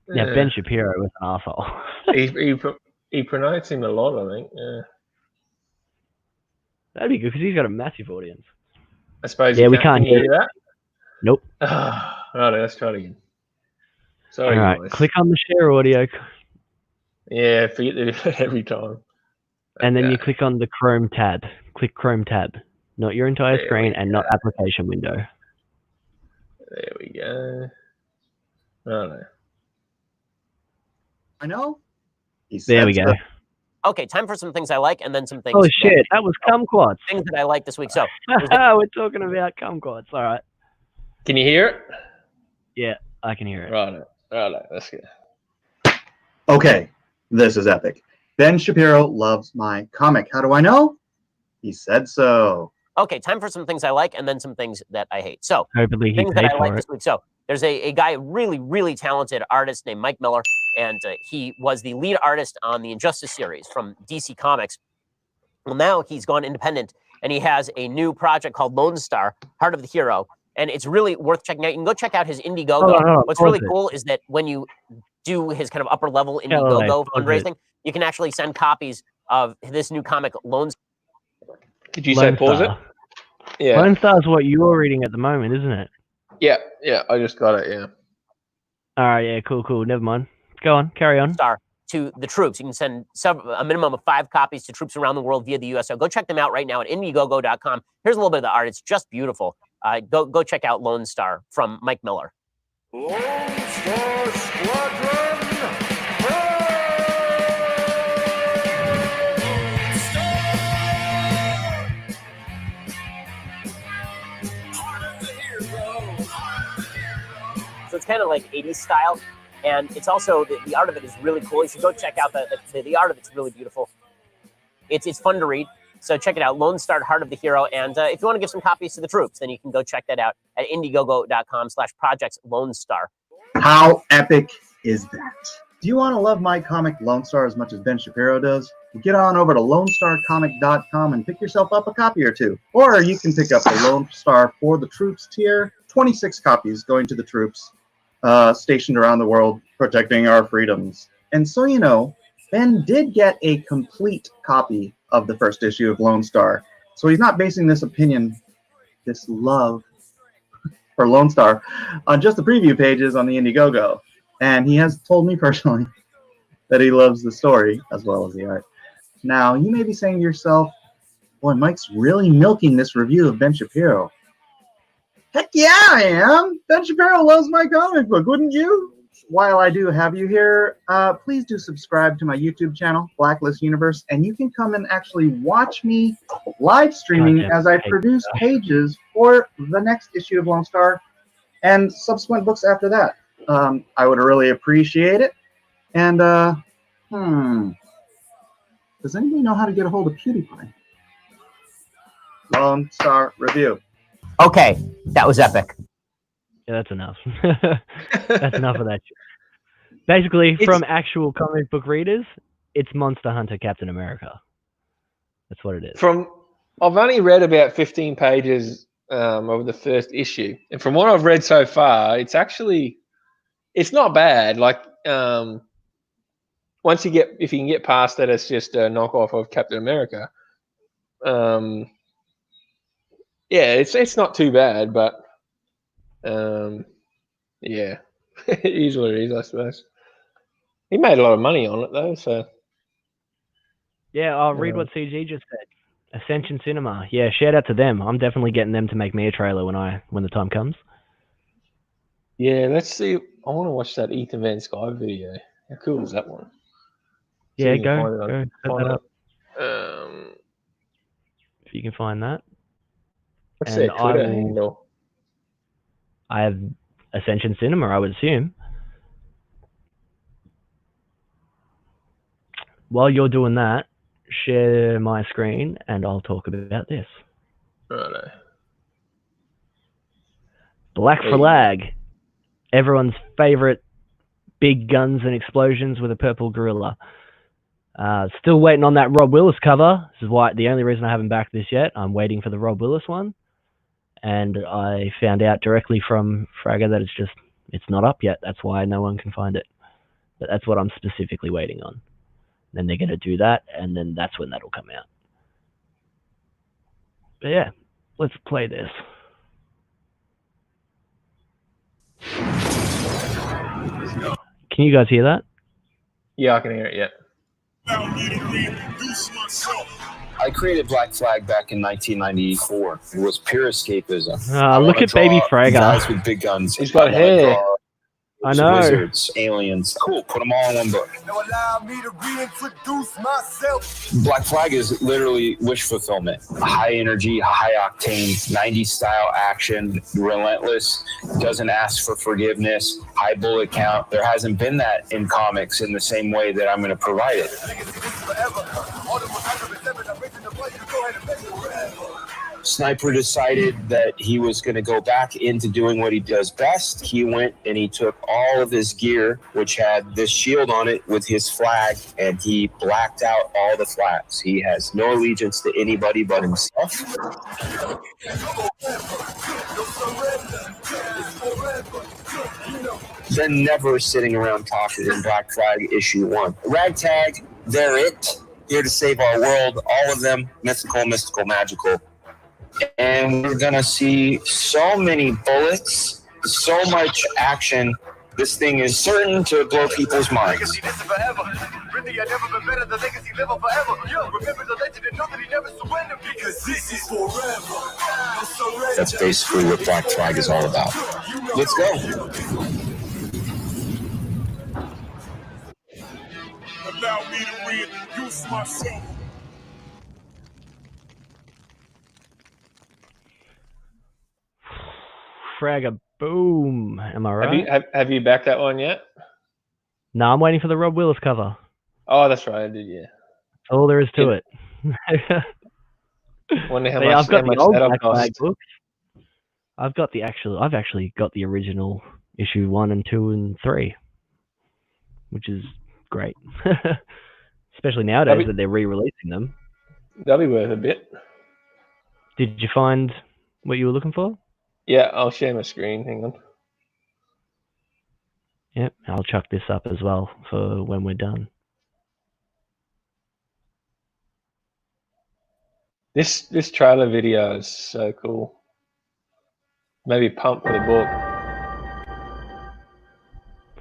Yeah, Ben Shapiro was an asshole. He promotes him a lot, I think. Yeah. That'd be good because he's got a massive audience. I suppose. Yeah, we can't hear that. Nope. Right, let's try it again. Sorry, all right, guys. click on the share audio. Yeah, forget to do it every time. And then you click on the Chrome tab. Click Chrome tab, not your entire screen and not application window. There we go. Right. I know. There we go. Okay, time for some things I like and then some things. Oh shit, that was kumquats. Things that I like this week. So we're talking about kumquats. All right. Can you hear it? Yeah, I can hear it. Right. Let's go. Okay, this is epic. Ben Shapiro loves my comic. How do I know? He said so. Okay, time for some things I like and then some things that I hate. So hopefully he things paid that I for like it. this week. So there's a guy, really, really talented artist named Mike Miller, and he was the lead artist on the Injustice series from DC Comics. Well, now he's gone independent, and he has a new project called Lone Star, Heart of the Hero, and it's really worth checking out. You can go check out his Indiegogo. What's really cool is that when you do his kind of upper-level Indiegogo fundraising, you can actually send copies of this new comic, Lone Star. Did you say pause it? Yeah. Lone Star is what you're reading at the moment, isn't it? Yeah, I just got it, yeah. All right, yeah, cool. Never mind. Go on, carry on. Star to the troops. You can send a minimum of 5 copies to troops around the world via the USO. Go check them out right now at Indiegogo.com. Here's a little bit of the art. It's just beautiful. Go check out Lone Star from Mike Miller. Lone Star Squadron! So it's kind of like 80s style, and it's also the art of it is really cool. You should go check out the art of it's really beautiful. It's fun to read, so check it out. Lone Star, Heart of the Hero, and if you want to give some copies to the troops, then you can go check that out at Indiegogo.com/projects Lone Star. How epic is that? Do you want to love my comic Lone Star as much as Ben Shapiro does? Well, get on over to LoneStarComic.com and pick yourself up a copy or two. Or you can pick up the Lone Star for the Troops tier. 26 copies going to the troops stationed around the world protecting our freedoms. And so you know, Ben did get a complete copy of the first issue of Lone Star. So he's not basing this opinion, this love for Lone Star, on just the preview pages on the Indiegogo. And he has told me personally that he loves the story as well as the art. Now, you may be saying to yourself, boy, Mike's really milking this review of Ben Shapiro. Heck yeah, I am. Ben Shapiro loves my comic book, wouldn't you? While I do have you here, please do subscribe to my YouTube channel, Blacklist Universe, and you can come and actually watch me live streaming as I produce pages for the next issue of Lone Star and subsequent books after that. I would really appreciate it. And Does anybody know how to get a hold of PewDiePie? Lone Star Review. Okay, that was epic. Yeah, that's enough. That's enough of that shit. Basically, from actual comic book readers, it's Monster Hunter Captain America. That's what it is. I've only read about 15 pages of the first issue, and from what I've read so far, it's not bad. Like if you can get past that, it's just a knockoff of Captain America. Yeah, it's not too bad, but yeah, it is what it is, I suppose. He made a lot of money on it though, so Yeah, I'll read what CG just said. Ascension Cinema. Yeah, shout out to them. I'm definitely getting them to make me a trailer when the time comes. yeah. Let's see. I want to watch that Ethan Van Sky video. How cool is that one? Yeah, See if you can go. Set find that it. up. If you can find that. What's And their Twitter handle? I have Ascension Cinema, I would assume. While you're doing that, share my screen and I'll talk about this. Righto. Black Flag. Everyone's favorite big guns and explosions with a purple gorilla. Still waiting on that Rob Willis cover. This is why the only reason I haven't backed this yet. I'm waiting for the Rob Willis one. And I found out directly from Fragger that it's not up yet. That's why no one can find it. But that's what I'm specifically waiting on. Then they're going to do that, and then that's when that'll come out. But yeah, let's play this. Can you guys hear that? Yeah, I can hear it. Yeah. I created Black Flag back in 1994. It was pure escapism. Look at baby Fragger. Guys with big guns. He's got hair. I know. Wizards, aliens. Cool. Put them all in one book. Now allow me to reintroduce myself. Black Flag is literally wish fulfillment. High energy, high octane, 90s style action, relentless, doesn't ask for forgiveness, high bullet count. There hasn't been that in comics in the same way that I'm going to provide it. Sniper decided that he was going to go back into doing what he does best. He went and he took all of his gear, which had this shield on it with his flag, and he blacked out all the flags. He has no allegiance to anybody but himself. They're never sitting around talking in Black Flag issue 1. Ragtag, they're it. Here to save our world. All of them, mythical, magical. And we're going to see so many bullets, so much action. This thing is certain to blow people's minds. That's basically what Black Flag is all about. Let's go. Allow me to reintroduce myself. Fragger, boom. Am I right? Have you backed that one yet? No, I'm waiting for the Rob Willis cover. Oh, that's right. I did, yeah. All there is to it. Wonder how I've got the old Black Flag books. I've actually got the original issue 1 and 2 and 3, which is great. Especially nowadays that they're re-releasing them. That'll be worth a bit. Did you find what you were looking for? Yeah, I'll share my screen. Hang on. Yep, I'll chuck this up as well for when we're done. This trailer video is so cool. Maybe pump for the book.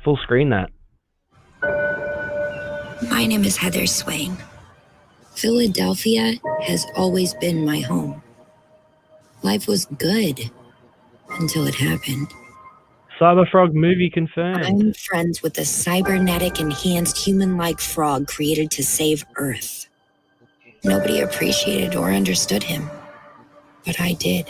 Full screen that. My name is Heather Swain. Philadelphia has always been my home. Life was good until it happened. Cyberfrog movie confirmed. I'm friends with a cybernetic enhanced human-like frog created to save Earth. Nobody appreciated or understood him, but I did.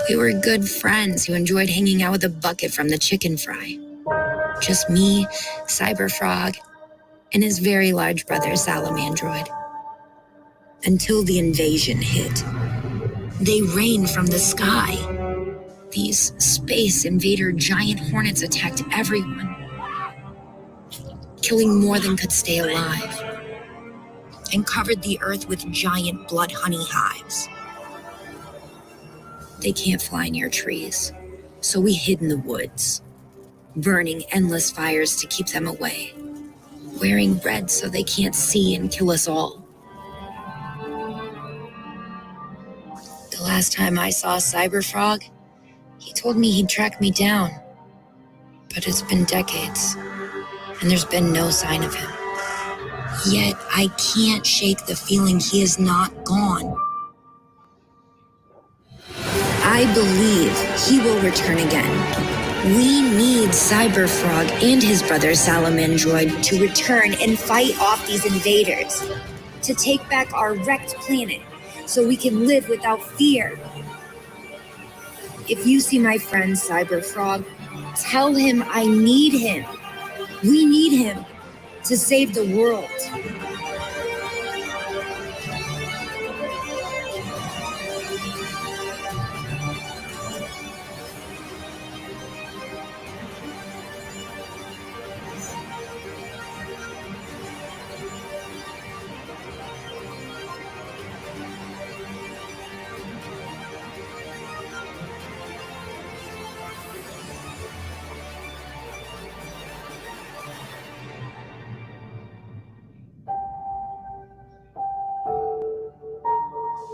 We were good friends who enjoyed hanging out with a bucket from the chicken fry. Just me, Cyberfrog, and his very large brother, Salamandroid. Until the invasion hit. They rained from the sky. These space invader giant hornets attacked everyone, killing more than could stay alive, and covered the earth with giant blood honey hives. They can't fly near trees, so we hid in the woods, burning endless fires to keep them away, wearing red so they can't see and kill us all. The last time I saw Cyberfrog, he told me he'd track me down. But it's been decades, and there's been no sign of him. Yet I can't shake the feeling he is not gone. I believe he will return again. We need Cyberfrog and his brother Salamandroid to return and fight off these invaders, to take back our wrecked planet so we can live without fear. If you see my friend Cyberfrog, tell him I need him. We need him to save the world.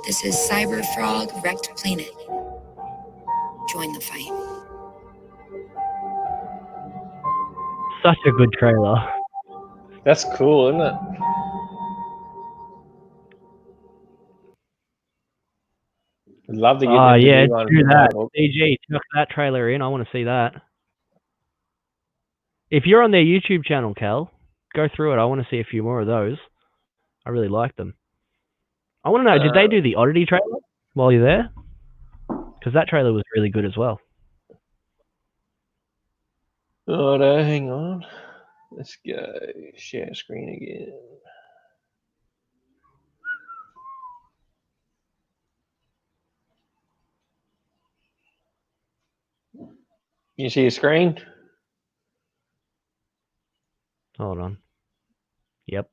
This is Cyberfrog Wrecked Planet. Join the fight. Such a good trailer. That's cool, isn't it? I'd love to get Oh, them to yeah, do one do for that. Marvel. CG, chuck that trailer in. I want to see that. If you're on their YouTube channel, Cal, go through it. I want to see a few more of those. I really like them. I want to know, did they do the Oddity trailer while you're there? Because that trailer was really good as well. Oh, no, hang on. Let's go. Share screen again. You see a screen? Hold on. Yep.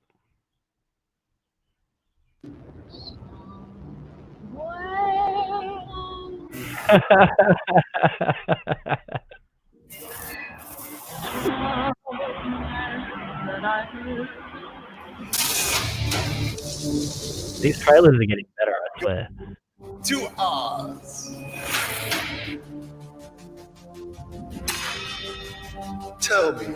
These trailers are getting better, I swear. To Oz. Tell me,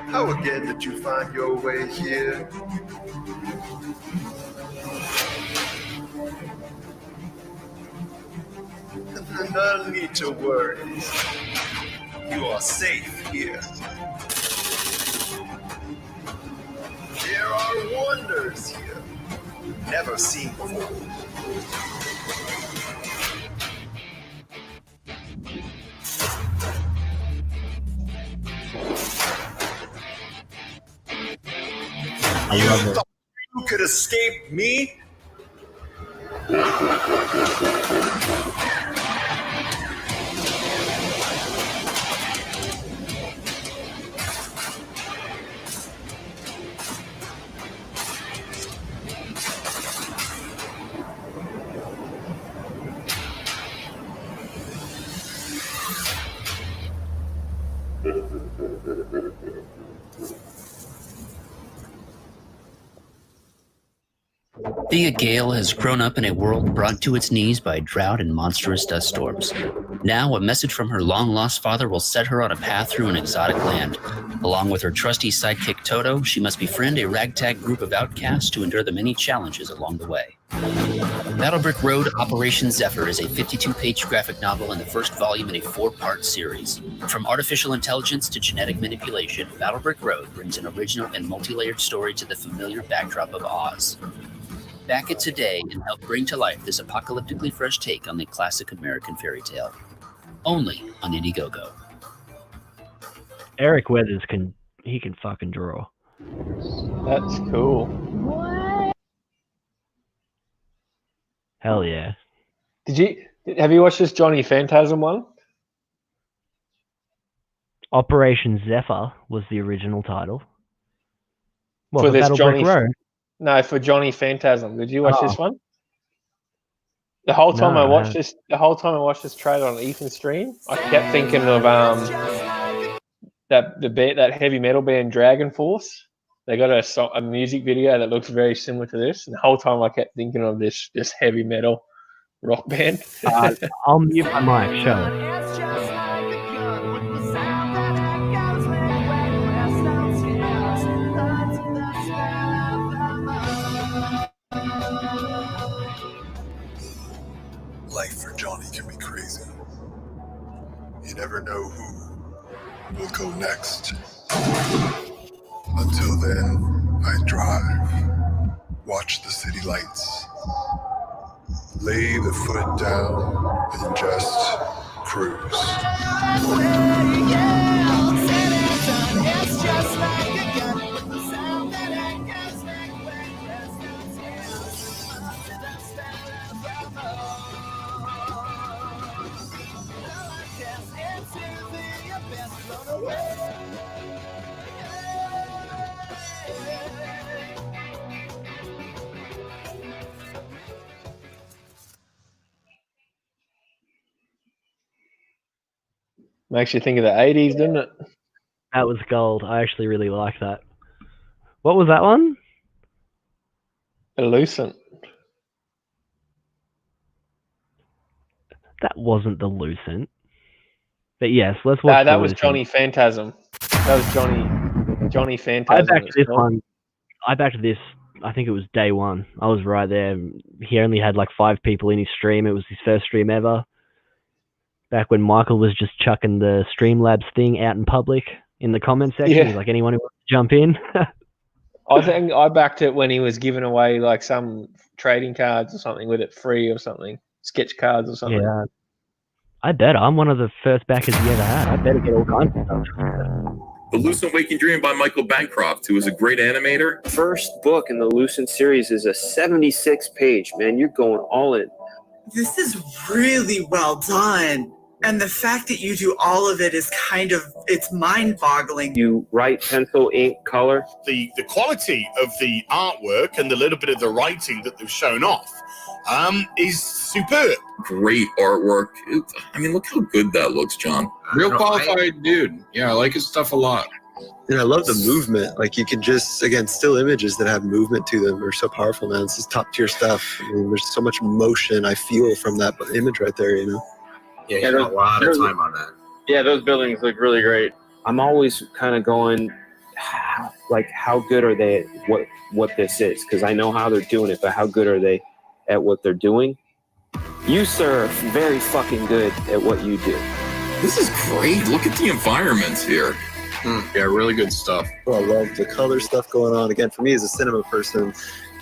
how again did you find your way here? No need to worry. You are safe here. There are wonders here, never seen before. I love it. Thought you could escape me? Thea Gale has grown up in a world brought to its knees by drought and monstrous dust storms. Now, a message from her long-lost father will set her on a path through an exotic land. Along with her trusty sidekick Toto, she must befriend a ragtag group of outcasts to endure the many challenges along the way. Battlebrick Road Operation Zephyr is a 52-page graphic novel and the first volume in a 4-part series. From artificial intelligence to genetic manipulation, Battlebrick Road brings an original and multi-layered story to the familiar backdrop of Oz. Back it today and help bring to life this apocalyptically fresh take on the classic American fairy tale. Only on Indiegogo. Eric Weathers can fucking draw. That's cool. Hell yeah. Have you watched this Johnny Phantasm one? Operation Zephyr was the original title. What, For for this Battle Johnny Brick Road? No, for Johnny Phantasm. Did you watch Oh. this one? The whole time No, I I watched this trailer on Ethan's stream, I kept thinking of that heavy metal band Dragon Force. They got a music video that looks very similar to this, and the whole time I kept thinking of this heavy metal rock band. I'll mute my mic, show. Life for Johnny can be crazy. You never know who will go next. Until then, I drive, watch the city lights, lay the foot down, and just cruise. Makes you think of the 80s, doesn't it? That was gold. I actually really like that. What was that one? Elucent. That wasn't the Lucent. But yes, let's watch That the was Lucent. Johnny Phantasm. That was Johnny I Phantasm. backed this one. I backed this. I think it was day one. I was right there. He only had like 5 people in his stream. It was his first stream ever. Back when Michael was just chucking the Streamlabs thing out in public in the comment section. Yeah. He's like, anyone who wants to jump in? I think I backed it when he was giving away like some trading cards or something with it free or something. Sketch cards or something. Yeah. I bet I'm one of the first backers he ever had. I better get all kinds of stuff. The Lucent Waking Dream by Michael Bancroft, who is a great animator. First book in the Lucent series is a 76 page, man. You're going all in. This is really well done. And the fact that you do all of it is it's mind-boggling. You write pencil, ink, color. The quality of the artwork and the little bit of the writing that they've shown off is superb. Great artwork. I mean, look how good that looks, John. Real qualified dude. Yeah, I like his stuff a lot. And I love the movement. Like you can just, again, still images that have movement to them are so powerful, man. This is top tier stuff. I mean, there's so much motion I feel from that image right there, you know? Yeah, you spent a lot of time on that. Yeah, those buildings look really great. I'm always kind of going, how good are they at what this is? Because I know how they're doing it, but how good are they at what they're doing? You, sir, are very fucking good at what you do. This is great. Look at the environments here. Yeah, really good stuff. Well, I love the color stuff going on. Again, for me as a cinema person,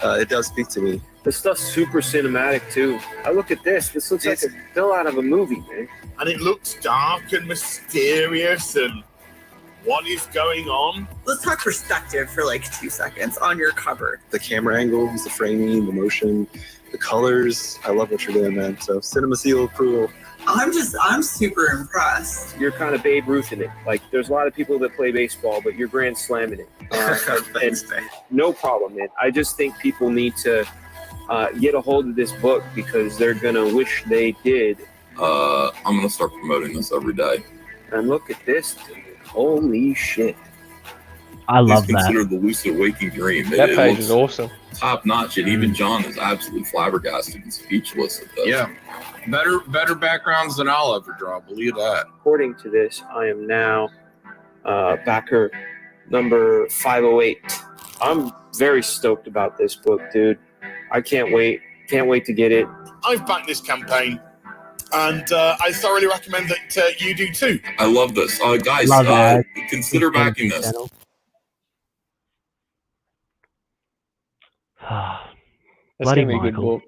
it does speak to me. This stuff's super cinematic too. I look at this. This looks like a fill out of a movie, man. And it looks dark and mysterious and what is going on? Let's talk perspective for like 2 seconds on your cover. The camera angles, the framing, the motion, the colors. I love what you're doing, man. So Cinema Seal, cool. I'm super impressed. You're kind of Babe Ruth in it. Like, there's a lot of people that play baseball, but you're Grand Slamming it. And no problem, man. I just think people need to get a hold of this book because they're going to wish they did. I'm going to start promoting this every day. And look at this, dude. Holy shit. I love It's considered the Lucid Waking Dream. That page is awesome. Top notch, and even John is absolutely flabbergasted and speechless at this. Yeah. Better backgrounds than I'll ever draw, believe that. According to this, I am now backer number 508. I'm very stoked about this book, dude. I can't wait. Can't wait to get it. I've backed this campaign, and I thoroughly recommend that you do too. I love this. Guys, consider backing this. That's Bloody gonna be a good Michael. book.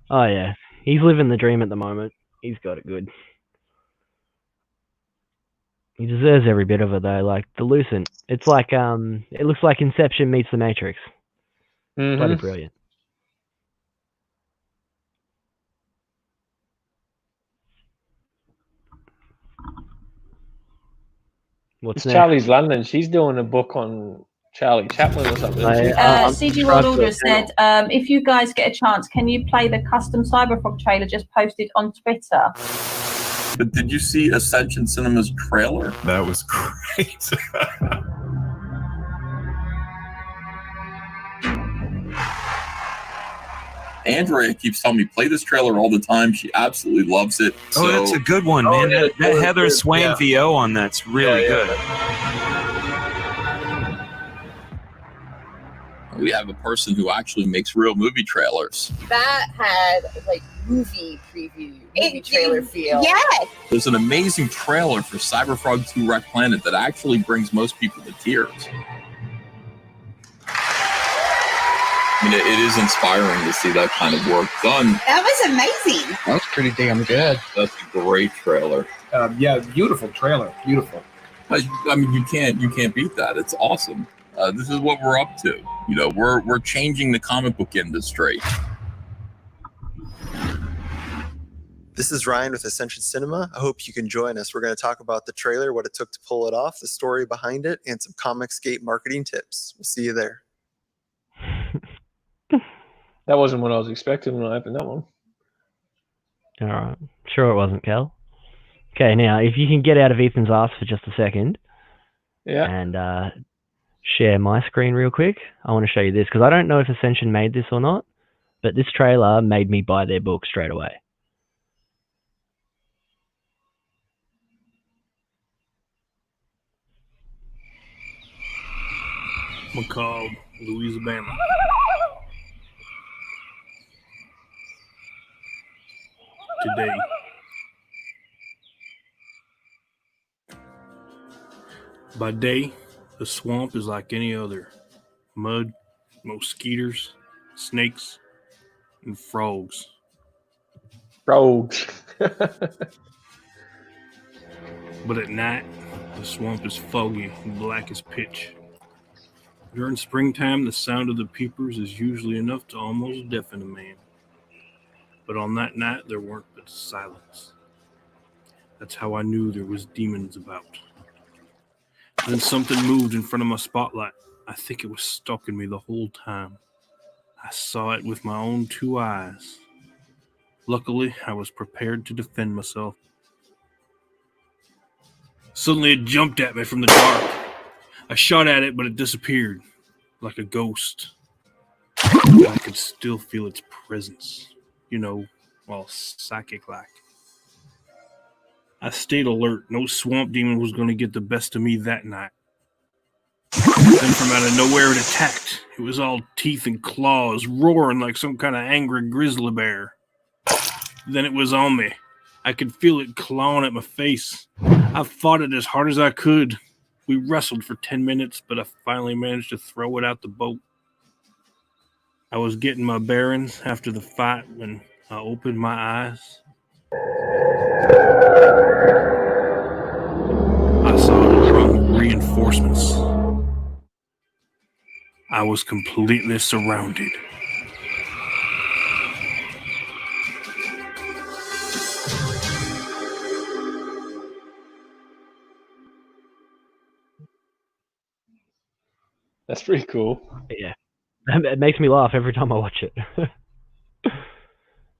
Oh yeah, he's living the dream at the moment. He's got it good. He deserves every bit of it though. Like the Lucent, it's like it looks like Inception meets the Matrix. Bloody brilliant. What's It's next? Charlie's London. She's doing a book on Charlie Chaplin or something. Isn't she? CG World Order said, if you guys get a chance, can you play the custom Cyberfrog trailer just posted on Twitter? But did you see Ascension Cinema's trailer? That was great. Andrea keeps telling me play this trailer all the time. She absolutely loves it. Oh, that's a good one, man. That Heather Swain VO on that's really good. We have a person who actually makes real movie trailers. That had like movie preview, movie trailer feel. Yes. There's an amazing trailer for Cyberfrog 2 Wreck Planet that actually brings most people to tears. I mean, it is inspiring to see that kind of work done. That was amazing. That was pretty damn good. That's a great trailer. Yeah, beautiful trailer. Beautiful. I mean, you can't beat that. It's awesome. This is what we're up to. You know, we're changing the comic book industry. This is Ryan with Ascension Cinema. I hope you can join us. We're going to talk about the trailer, what it took to pull it off, the story behind it, and some ComicsGate marketing tips. We'll see you there. That wasn't what I was expecting when I opened that one. All right. Sure it wasn't, Cal. Okay, now, if you can get out of Ethan's ass for just a second. Yeah. And share my screen real quick. I want to show you this, because I don't know if Ascension made this or not, but this trailer made me buy their book straight away. McCall, Louisiana. Today. By day, the swamp is like any other. Mud, mosquitoes, snakes, and frogs. Frogs. But at night, the swamp is foggy and black as pitch. During springtime, the sound of the peepers is usually enough to almost deafen a man. But on that night, there weren't but silence. That's how I knew there was demons about. Then something moved in front of my spotlight. I think it was stalking me the whole time. I saw it with my own 2 eyes. Luckily, I was prepared to defend myself. Suddenly, it jumped at me from the dark. I shot at it, but it disappeared, like a ghost. But I could still feel its presence, you know, all psychic-like. I stayed alert. No swamp demon was going to get the best of me that night. Then from out of nowhere, it attacked. It was all teeth and claws, roaring like some kind of angry grizzly bear. Then it was on me. I could feel it clawing at my face. I fought it as hard as I could. We wrestled for 10 minutes, but I finally managed to throw it out the boat. I was getting my bearings after the fight when I opened my eyes. I saw a drum of reinforcements. I was completely surrounded. That's pretty cool. Yeah. It makes me laugh every time I watch it.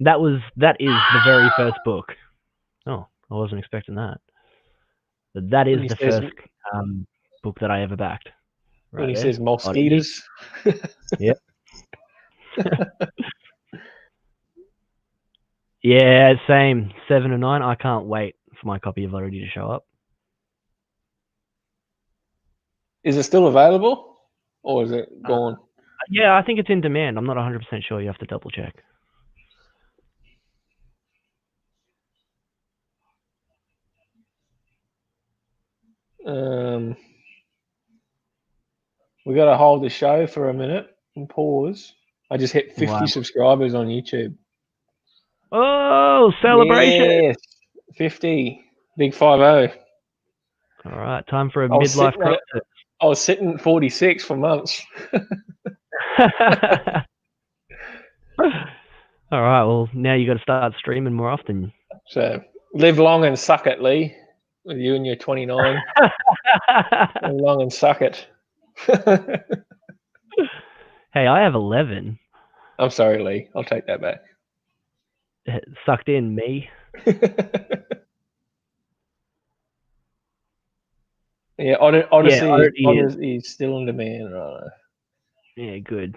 That is the very first book. Oh, I wasn't expecting that. But that is the first book that I ever backed. When he says mosquitoes. Yep. Yeah, same. 7 and 9. I can't wait for my copy of Already to show up. Is it still available? Or is it gone? Yeah, I think it's in demand. I'm not 100% sure. You have to double check. We got to hold the show for a minute and pause. I just hit 50 Wow. subscribers on YouTube. Oh, celebration! Yes, 50. Big 50. All right, time for a I was midlife sitting at crisis. I was sitting at 46 for months. All right, well, now you got to start streaming more often. So live long and suck it, Lee. With you and your 29. Live long and suck it. Hey, I have 11. I'm sorry, Lee. I'll take that back. Sucked in me. Yeah, Odyssey, Odyssey is still in demand right now. Yeah, good.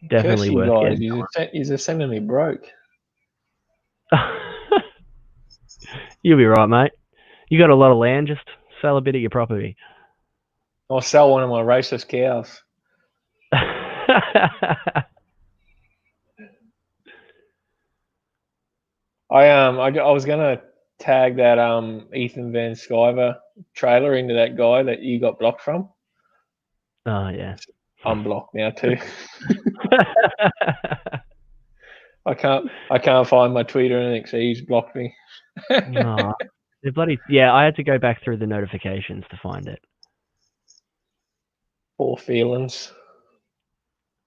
Definitely Curse you worth guys. getting. You're sending me broke. You'll be right, mate. You got a lot of land, just sell a bit of your property. I'll sell one of my racist cows. I was gonna tag that Ethan Van Sciver trailer into that guy that you got blocked from. Oh yeah. I'm blocked now too. I can't find my tweet or anything, so he's blocked me. Oh, yeah, I had to go back through the notifications to find it. Poor feelings.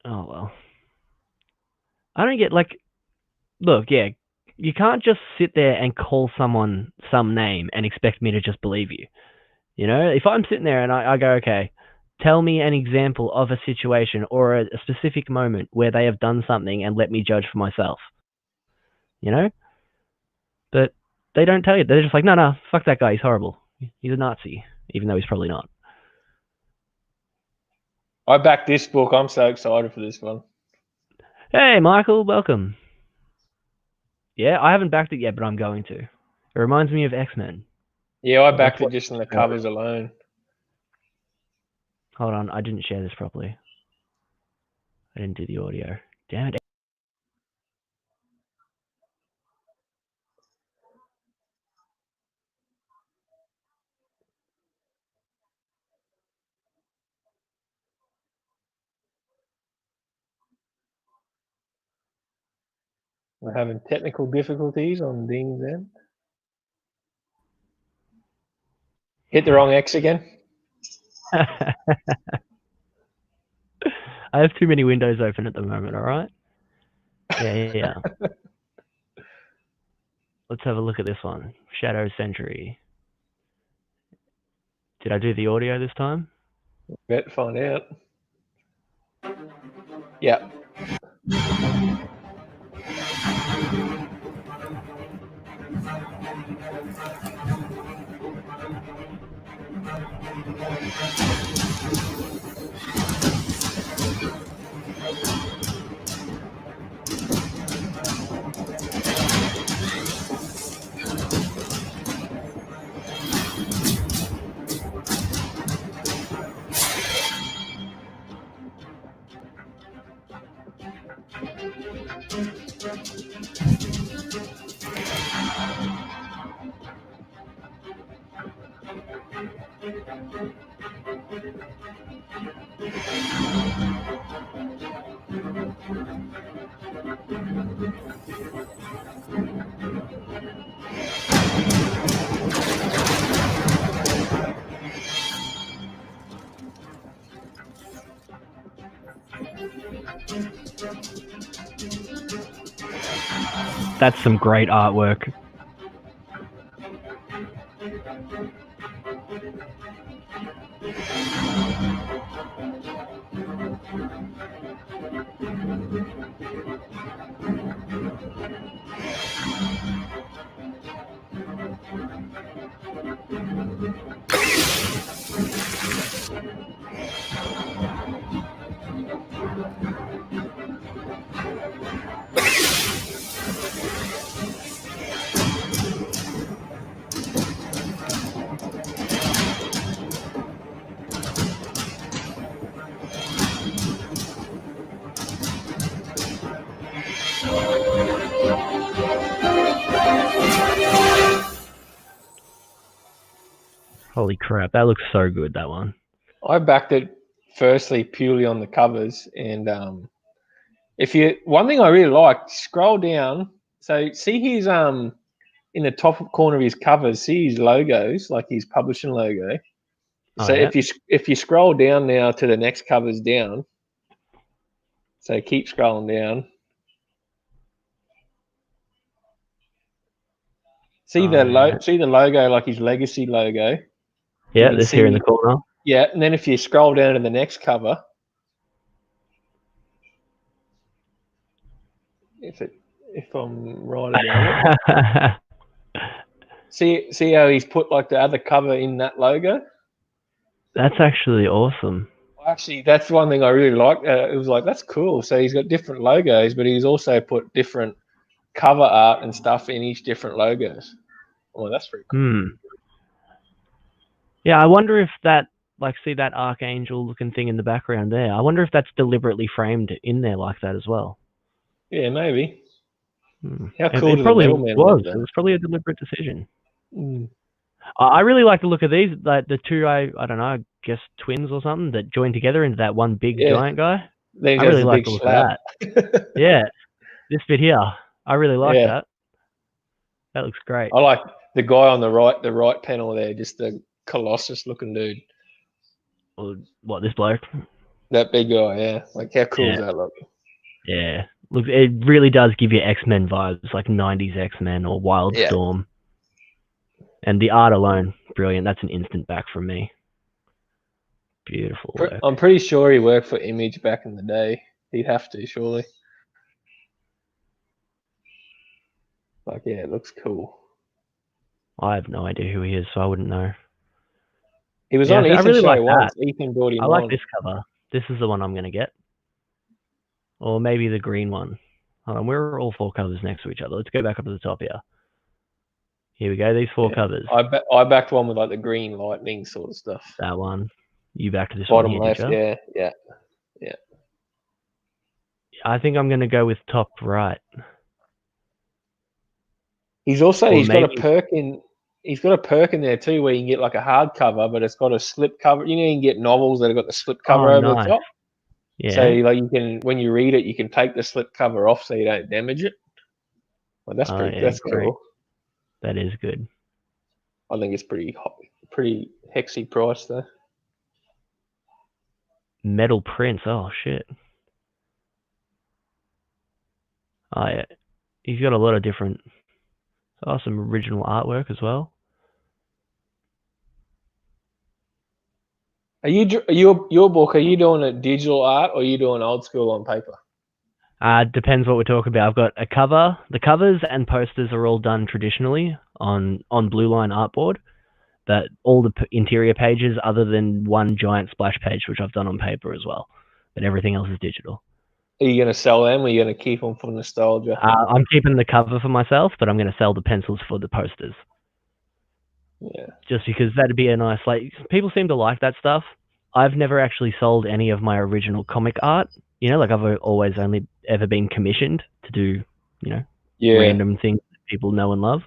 Oh well. I don't get look, yeah, you can't just sit there and call someone some name and expect me to just believe you. You know, if I'm sitting there and I go, okay, tell me an example of a situation or a specific moment where they have done something and let me judge for myself. You know? But they don't tell you. They're just like, no, fuck that guy. He's horrible. He's a Nazi, even though he's probably not. I backed this book. I'm so excited for this one. Hey, Michael, welcome. Yeah, I haven't backed it yet, but I'm going to. It reminds me of X-Men. Yeah, I backed it just on the covers alone. Hold on, I didn't share this properly. I didn't do the audio. Damn it. We're having technical difficulties on Dean's end. Hit the wrong X again. I have too many windows open at the moment, alright? Yeah. Let's have a look at this one. Shadow Century. Did I do the audio this time? Better find out. Yeah. That's some great artwork. Holy crap, that looks so good, that one. I backed it firstly purely on the covers, and One thing I really like, scroll down. So see his in the top corner of his covers, see his logos, like his publishing logo. So if you scroll down now to the next covers down, so keep scrolling down. See the logo, like his legacy logo. Yeah, this here in the corner. Yeah, and then if you scroll down to the next cover, if I'm right about it, see how he's put like the other cover in that logo. That's actually awesome. Actually, that's one thing I really liked. It was like, that's cool. So he's got different logos, but he's also put different cover art and stuff in each different logos. Oh, that's pretty cool. Yeah, I wonder if that, like, see that archangel looking thing in the background there. I wonder if that's deliberately framed in there like that as well. Yeah, maybe. How cool It probably was. It was probably a deliberate decision. I really like the look of these, like the two, I don't know, I guess twins or something that join together into that one big giant guy. I really like the look of that. Yeah, this bit here, I really like that. That looks great. I like the guy on the right panel there, just the Colossus looking dude. Well, what, this bloke? That big guy, yeah. Like, how cool does that look? Yeah. Look, it really does give you X-Men vibes, like 90s X-Men or Wildstorm. And the art alone, brilliant. That's an instant back from me. Beautiful work. I'm pretty sure he worked for Image back in the day. He'd have to, surely. Like, yeah, it looks cool. I have no idea who he is, so I wouldn't know. He was on Ethan's really show like once. that. Ethan brought him I like on. this cover. This is the one I'm going to get. Or maybe the green one. Hold on, we're all four covers next to each other. Let's go back up to the top here. Here we go, these four covers. I backed one with like the green lightning sort of stuff. That one. You backed this Bottom one here, left, yeah. I think I'm going to go with top right. He's got a perk in. He's got a perk in there too, where you can get like a hardcover, but it's got a slip cover. You know, you can get novels that have got the slip cover over the top. Yeah. So like you can, when you read it, you can take the slip cover off so you don't damage it. Well, that's that's great. cool. That is good. I think it's pretty hexy price though. Metal prints. Oh shit. Oh yeah. He's got a lot of different. Some original artwork as well. Are your book? Are you doing a digital art or are you doing old school on paper? Depends what we're talking about. I've got a cover. The covers and posters are all done traditionally on Blue Line artboard. But all the interior pages, other than one giant splash page, which I've done on paper as well. But everything else is digital. Are you going to sell them or are you going to keep them for nostalgia? I'm keeping the cover for myself, but I'm going to sell the pencils for the posters. Yeah. Just because that'd be a nice, like, people seem to like that stuff. I've never actually sold any of my original comic art. You know, like I've always only ever been commissioned to do, you know, random things that people know and love.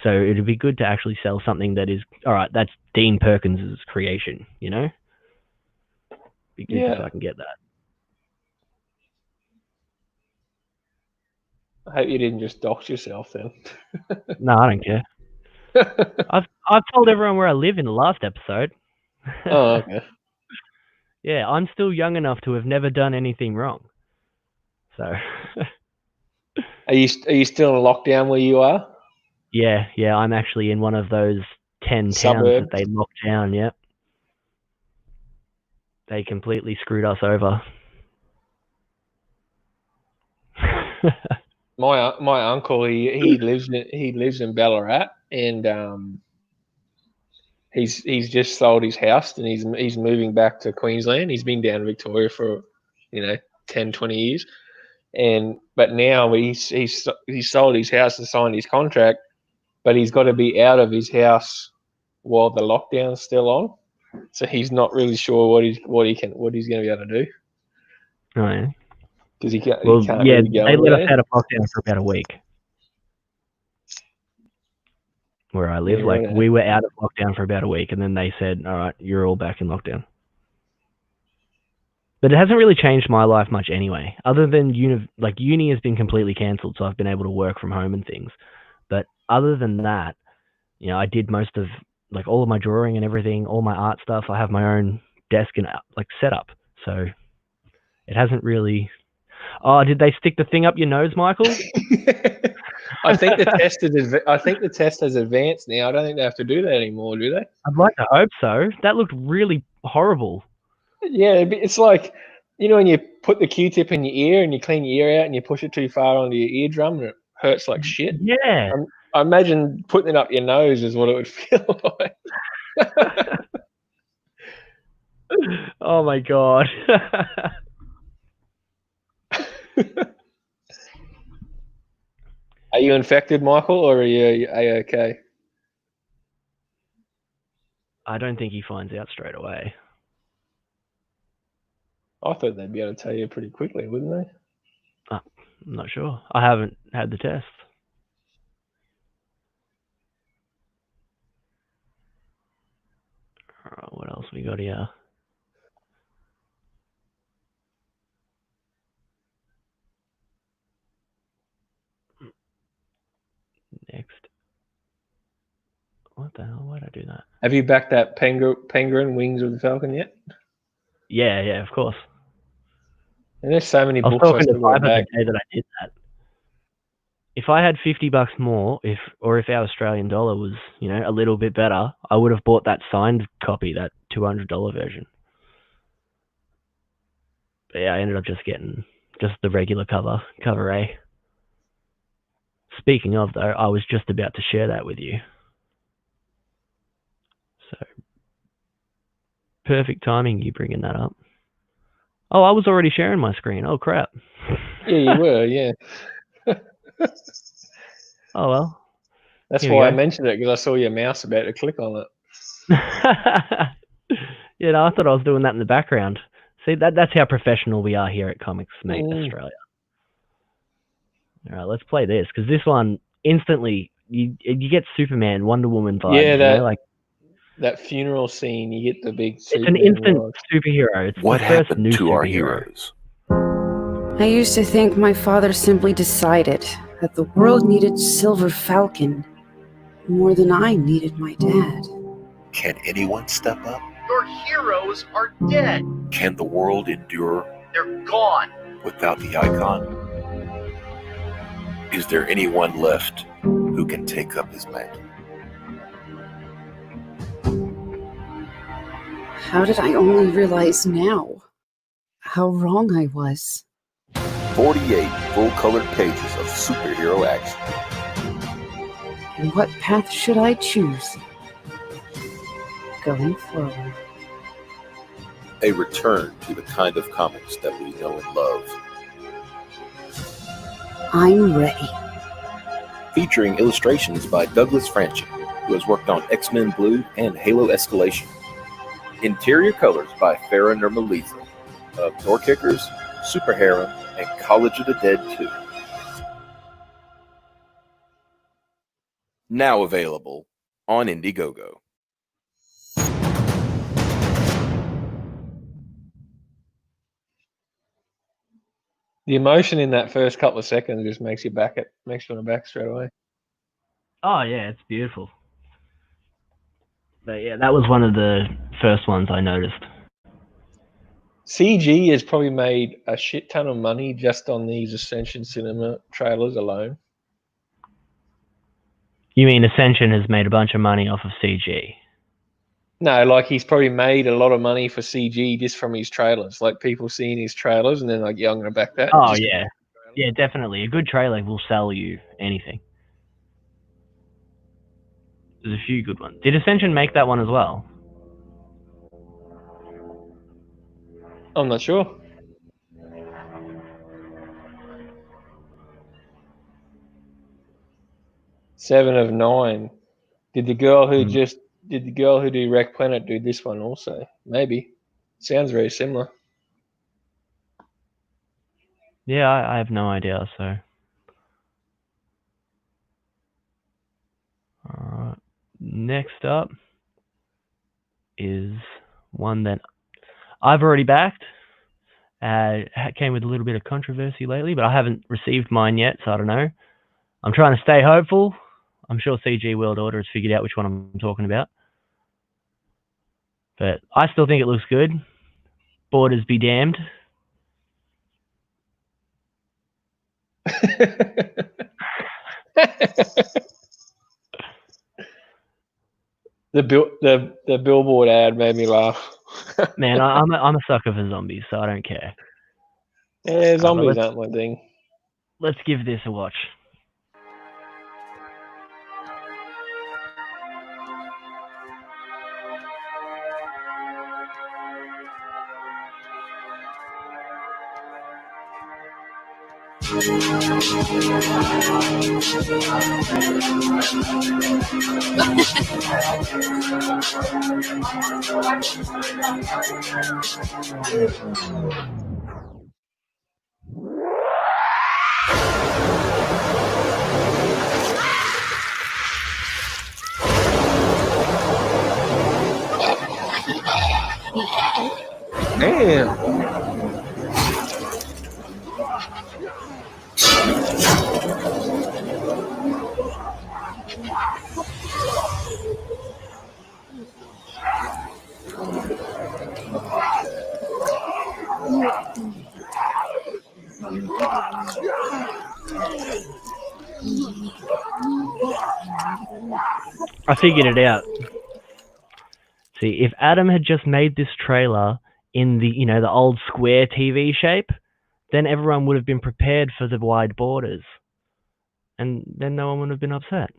So it'd be good to actually sell something that is, all right, that's Dean Perkins's creation, you know? Be good if I can get that. I hope you didn't just dox yourself then. No, I don't care. I've told everyone where I live in the last episode. Oh, okay. Yeah, I'm still young enough to have never done anything wrong. So. Are you still in lockdown where you are? Yeah, I'm actually in one of those 10 towns that they locked down. Yep. They completely screwed us over. My uncle he lives in Ballarat and he's just sold his house and he's moving back to Queensland. He's been down in Victoria for 10, 20 years, but now he's sold his house and signed his contract, but he's got to be out of his house while the lockdown's still on. So he's not really sure what he's going to be able to do. Oh, yeah. Because he can't. Well, he can't yeah, really go they let us there. out of lockdown for about a week. Where I live, Yeah, we were out of lockdown for about a week, and then they said, "All right, you're all back in lockdown." But it hasn't really changed my life much anyway. Other than uni has been completely cancelled, so I've been able to work from home and things. But other than that, I did most of all of my drawing and everything, all my art stuff. I have my own desk and setup, so it hasn't really. Oh, did they stick the thing up your nose, Michael? I think the test has advanced now. I don't think they have to do that anymore, do they? I'd like to hope so. That looked really horrible. Yeah, it's like, when you put the Q-tip in your ear and you clean your ear out and you push it too far onto your eardrum and it hurts like shit. Yeah. I imagine putting it up your nose is what it would feel like. Oh my god. Are you infected, Michael, or are you A-okay? I don't think he finds out straight away. I thought they'd be able to tell you pretty quickly, wouldn't they? I'm not sure. I haven't had the test. Alright, what else we got here? Next. What the hell? Why'd I do that? Have you backed that Penguin Wings with the Falcon yet? Yeah, of course. And there's so many I was books I talking to still got Piper the back. day that I did that. If I had $50 more, if our Australian dollar was, a little bit better, I would have bought that signed copy, that $200 version. But yeah, I ended up just getting just the regular cover A. Speaking of, though, I was just about to share that with you. So, perfect timing you bringing that up. Oh, I was already sharing my screen. Oh, crap. Yeah, you were, yeah. Oh, well. That's Here we why I go. mentioned it, because I saw your mouse about to click on it. Yeah, no, I thought I was doing that in the background. See, that's how professional we are here at ComicsMATE Australia. All right, let's play this, because this one, instantly, you get Superman, Wonder Woman vibes, Yeah, that funeral scene, you get the big It's Superman an instant vibes. superhero. It's What the first happened new to our superhero. heroes? I used to think my father simply decided that the world needed Silver Falcon more than I needed my dad. Can anyone step up? Your heroes are dead. Can the world endure They're gone. without the icon? Is there anyone left who can take up his mantle? How did I only realize now how wrong I was? 48 full-colored pages of superhero action. And what path should I choose going forward? A return to the kind of comics that we know and love. I'm ready. Featuring illustrations by Douglas Franchi, who has worked on X-Men Blue and Halo Escalation. Interior colors by Farah Nurmaliza of Door Kickers, Super Harem, and College of the Dead 2. Now available on Indiegogo. The emotion in that first couple of seconds just makes you want to back straight away. Oh, yeah, it's beautiful. But yeah, that was one of the first ones I noticed. CG has probably made a shit ton of money just on these Ascension Cinema trailers alone. You mean Ascension has made a bunch of money off of CG? No, like he's probably made a lot of money for CG just from his trailers. Like people seeing his trailers and then like, yeah, I'm going to back that. Oh, yeah. Yeah, definitely. A good trailer will sell you anything. There's a few good ones. Did Ascension make that one as well? I'm not sure. Seven of 9. Did the girl who do Wreck Planet do this one also? Maybe. Sounds very similar. Yeah, I have no idea, so. Alright. Next up is one that I've already backed, Came with a little bit of controversy lately, but I haven't received mine yet, so I don't know. I'm trying to stay hopeful. I'm sure CG World Order has figured out which one I'm talking about. But I still think it looks good. Borders be damned. The billboard ad made me laugh. Man, I'm a sucker for zombies, so I don't care. Yeah, zombies aren't my thing. Let's give this a watch. Damn. I figured it out. See, if Adam had just made this trailer in the, the old square TV shape, then everyone would have been prepared for the wide borders. And then no one would have been upset.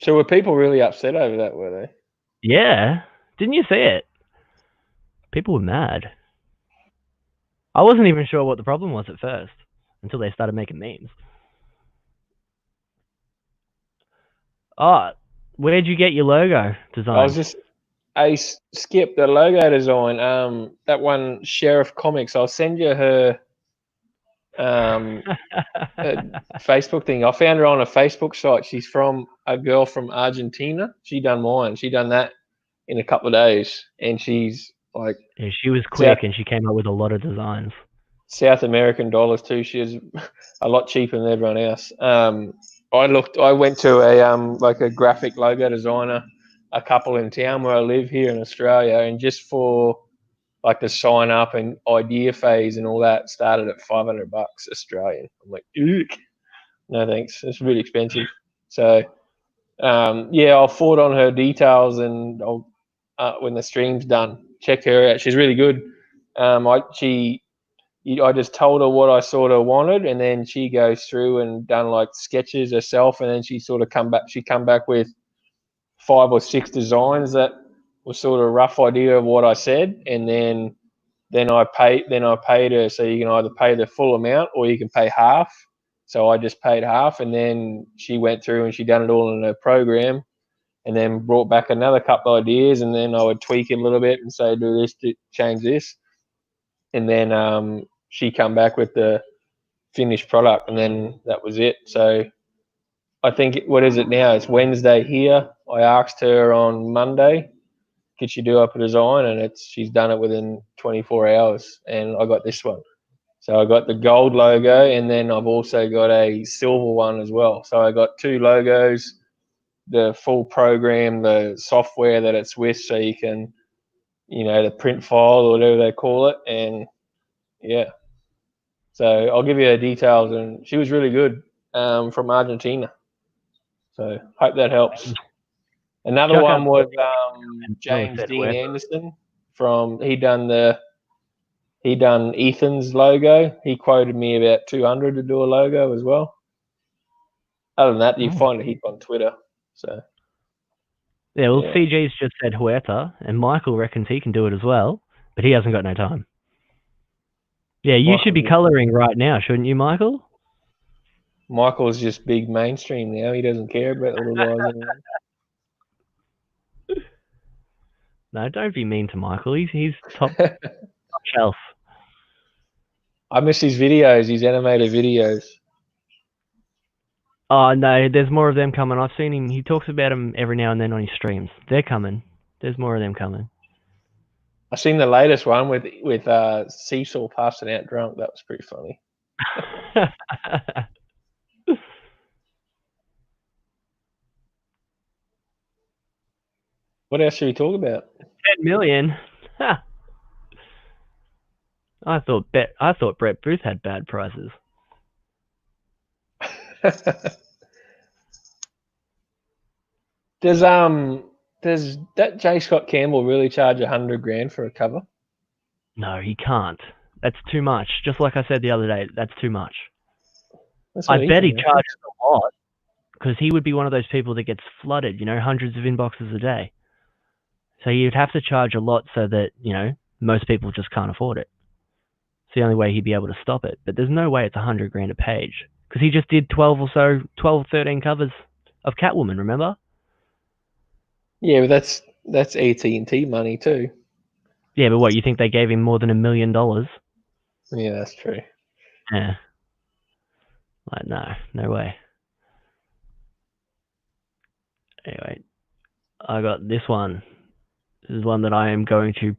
So were people really upset over that, were they? Yeah. Didn't you see it? People were mad. I wasn't even sure what the problem was at first, until they started making memes. Oh, where'd you get your logo design? Skip the logo design. That one, Sheriff Comics. I'll send you her Facebook thing. I found her on a Facebook site. She's from a girl from Argentina. She done mine. She done that in a couple of days, and she's like, yeah, she was quick, and she came up with a lot of designs. South American dollars too. She was a lot cheaper than everyone else. I went to a graphic logo designer, a couple in town where I live here in Australia, and just for like the sign up and idea phase and all that started at $500 Australian. I'm like, eek. No thanks, it's really expensive. So I'll forward on her details, and I'll when the stream's done, check her out. She's really good. I just told her what I sort of wanted, and then she goes through and done like sketches herself, and then she sort of come back with 5 or 6 designs that were sort of a rough idea of what I said, and then I paid her. So you can either pay the full amount or you can pay half. So I just paid half, and then she went through and she done it all in her program, and then brought back another couple of ideas, and then I would tweak it a little bit and say, do this, change this, and then she come back with the finished product, and then that was it. So I think, what is it now? It's Wednesday here. I asked her on Monday, could she do up a design, and she's done it within 24 hours, and I got this one. So I got the gold logo, and then I've also got a silver one as well. So I got 2 logos, the full program, the software that it's with, so you can, the print file or whatever they call it, and yeah. So I'll give you her details, and she was really good, from Argentina. So hope that helps. Another one was James Dean Anderson he done Ethan's logo. He quoted me about 200 to do a logo as well. Other than that, you find a heap on Twitter. So yeah, well, CG's just said Huerta, and Michael reckons he can do it as well, but he hasn't got no time. Yeah, you should be colouring right now, shouldn't you, Michael? Michael's just big mainstream now. He doesn't care about little guys anymore. No, don't be mean to Michael. He's top shelf. I miss his videos, his animated videos. Oh, no, there's more of them coming. I've seen him. He talks about them every now and then on his streams. They're coming. There's more of them coming. I seen the latest one with Cecil passing out drunk. That was pretty funny. What else should we talk about? 10 million. I thought Brett Booth had bad prices. Does that J. Scott Campbell really charge $100,000 for a cover? No, he can't. That's too much. Just like I said the other day, that's too much. That's I what bet he thinks. charges a lot because he would be one of those people that gets flooded, hundreds of inboxes a day. So you'd have to charge a lot so that, most people just can't afford it. It's the only way he'd be able to stop it. But there's no way it's $100,000 a page because he just did 12 or 13 covers of Catwoman, remember? Yeah, but that's AT&T money too. Yeah, but what, you think they gave him more than $1 million? Yeah, that's true. Yeah. Like, no way. Anyway, I got this one. This is one that I'm going to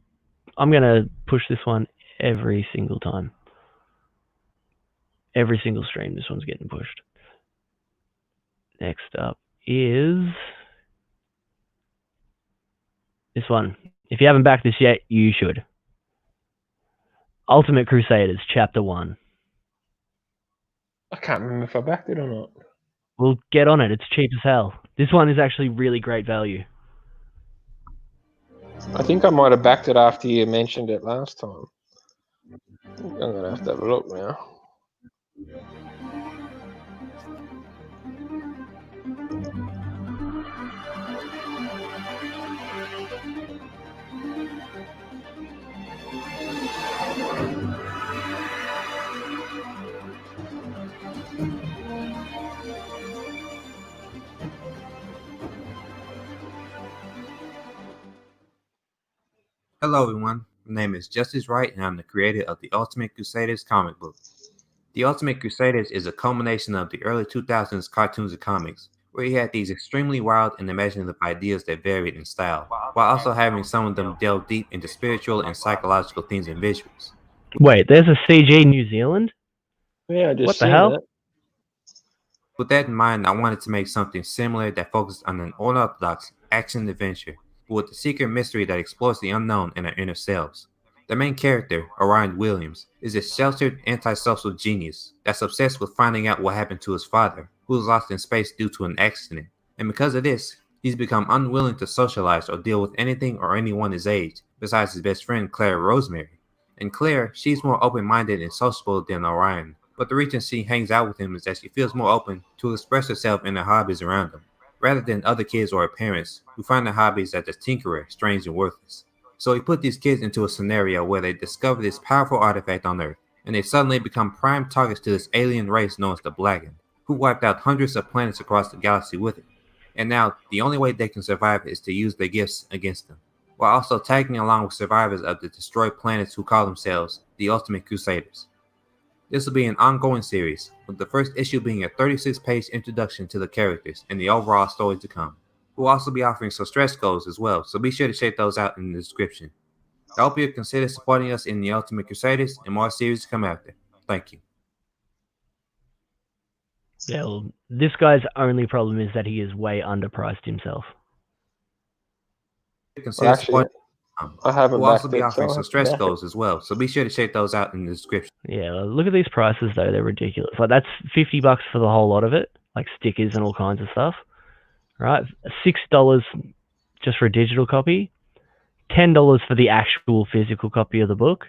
push this one every single time. Every single stream, this one's getting pushed. Next up is this one. If you haven't backed this yet, you should. Ultimate Crusaders, Chapter 1. I can't remember if I backed it or not. Well, get on it. It's cheap as hell. This one is actually really great value. I think I might have backed it after you mentioned it last time. I'm going to have to look now. Hello everyone, my name is Justice Wright and I'm the creator of the Ultimate Crusaders comic book. The Ultimate Crusaders is a culmination of the early 2000s cartoons and comics, where he had these extremely wild and imaginative ideas that varied in style, while also having some of them delve deep into spiritual and psychological themes and visuals. Wait, there's a CG New Zealand? Yeah, I just what the hell? That. With that in mind, I wanted to make something similar that focused on an unorthodox action adventure, but with the secret mystery that explores the unknown in our inner selves. The main character, Orion Williams, is a sheltered, antisocial genius that's obsessed with finding out what happened to his father, who was lost in space due to an accident. And because of this, he's become unwilling to socialize or deal with anything or anyone his age, besides his best friend Claire Rosemary. And Claire, she's more open-minded and sociable than Orion, but the reason she hangs out with him is that she feels more open to express herself in the hobbies around him, rather than other kids or her parents, who find their hobbies as a tinkerer strange and worthless. So he put these kids into a scenario where they discover this powerful artifact on Earth, and they suddenly become prime targets to this alien race known as the Blacken, who wiped out hundreds of planets across the galaxy with it. And now, the only way they can survive is to use their gifts against them, while also tagging along with survivors of the destroyed planets who call themselves the Ultimate Crusaders. This will be an ongoing series, with the first issue being a 36-page introduction to the characters and the overall story to come. We'll also be offering some stretch goals as well, so be sure to check those out in the description. I hope you consider supporting us in the Ultimate Crusaders and more series to come after. Thank you. Yeah, well, this guy's only problem is that he is way underpriced himself. Consider supporting. I haven't We'll also backed be it, offering so some stretch goals as well, so be sure to check those out in the description. Yeah, look at these prices though; they're ridiculous. Like that's $50 for the whole lot of it, like stickers and all kinds of stuff. Right, $6 just for a digital copy, $10 for the actual physical copy of the book.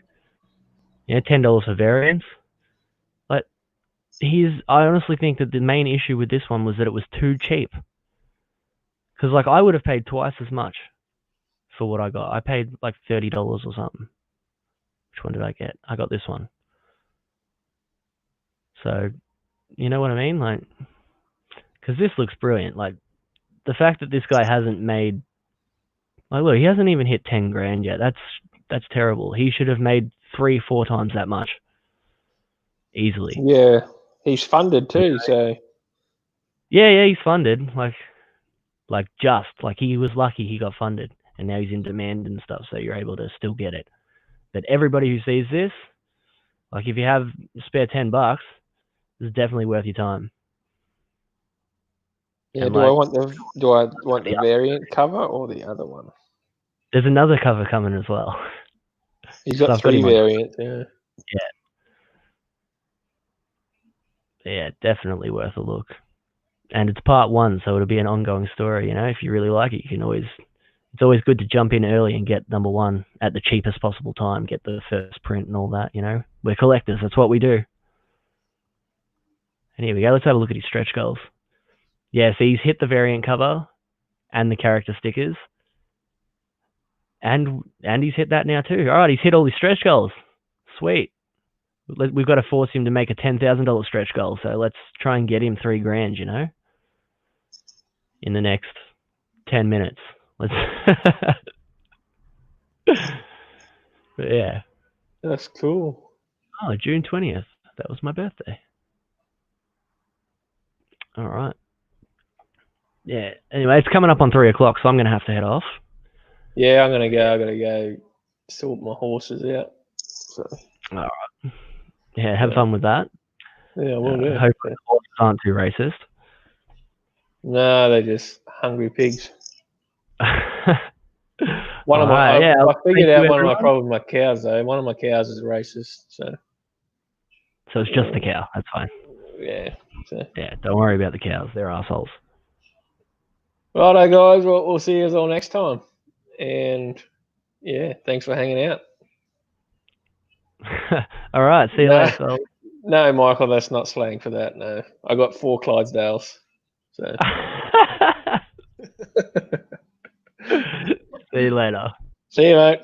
Yeah, $10 for variants. But I honestly think that the main issue with this one was that it was too cheap. Because like I would have paid twice as much for what I got. I paid like $30 or something. Which one did I get? I got this one. So, you know what I mean? Like, because this looks brilliant. Like, the fact that this guy hasn't made, like, look, he hasn't even hit 10 grand yet. That's terrible. He should have made 3-4 times that much, easily. Yeah, he's funded too. So yeah, he's funded. Like he was lucky he got funded. and now he's in demand and stuff, so you're able to still get it. But everybody who sees this, like if you have spare $10, it's definitely worth your time. Yeah, And do I like, want the variant cover or the other one? there's another cover coming as well. He's got So I've 3 him on- variants, yeah. Yeah, definitely worth a look. And it's part 1, so it'll be an ongoing story, you know. If you really like it, you can always... It's always good to jump in early and get number 1 at the cheapest possible time, get the first print and all that, you know. We're collectors, that's what we do. And here we go, let's have a look at his stretch goals. Yeah, so he's hit the variant cover and the character stickers. And he's hit that now too. Alright, he's hit all his stretch goals. Sweet. We've got to force him to make a $10,000 stretch goal, so let's try and get him $3,000, you know, in the next 10 minutes. Let's. But yeah. That's cool. Oh, June 20th. That was my birthday. All right. Yeah. Anyway, it's coming up on 3 o'clock, so I'm going to have to head off. Yeah, I'm gonna go. I gotta go sort my horses out. So. All right. Yeah, have fun with that. Yeah, we'll do. Hopefully the horses aren't too racist. No, they're just hungry pigs. I figured out one of my problems with my cows though. One of my cows is racist, so it's just the cow. That's fine. Yeah. So. Yeah, don't worry about the cows. They're assholes. Righto, guys. We'll see you all next time. And yeah, thanks for hanging out. All right, see you later. So. No, Michael, that's not slang for that. No, I got 4 Clydesdales. So. See you later. See you, mate.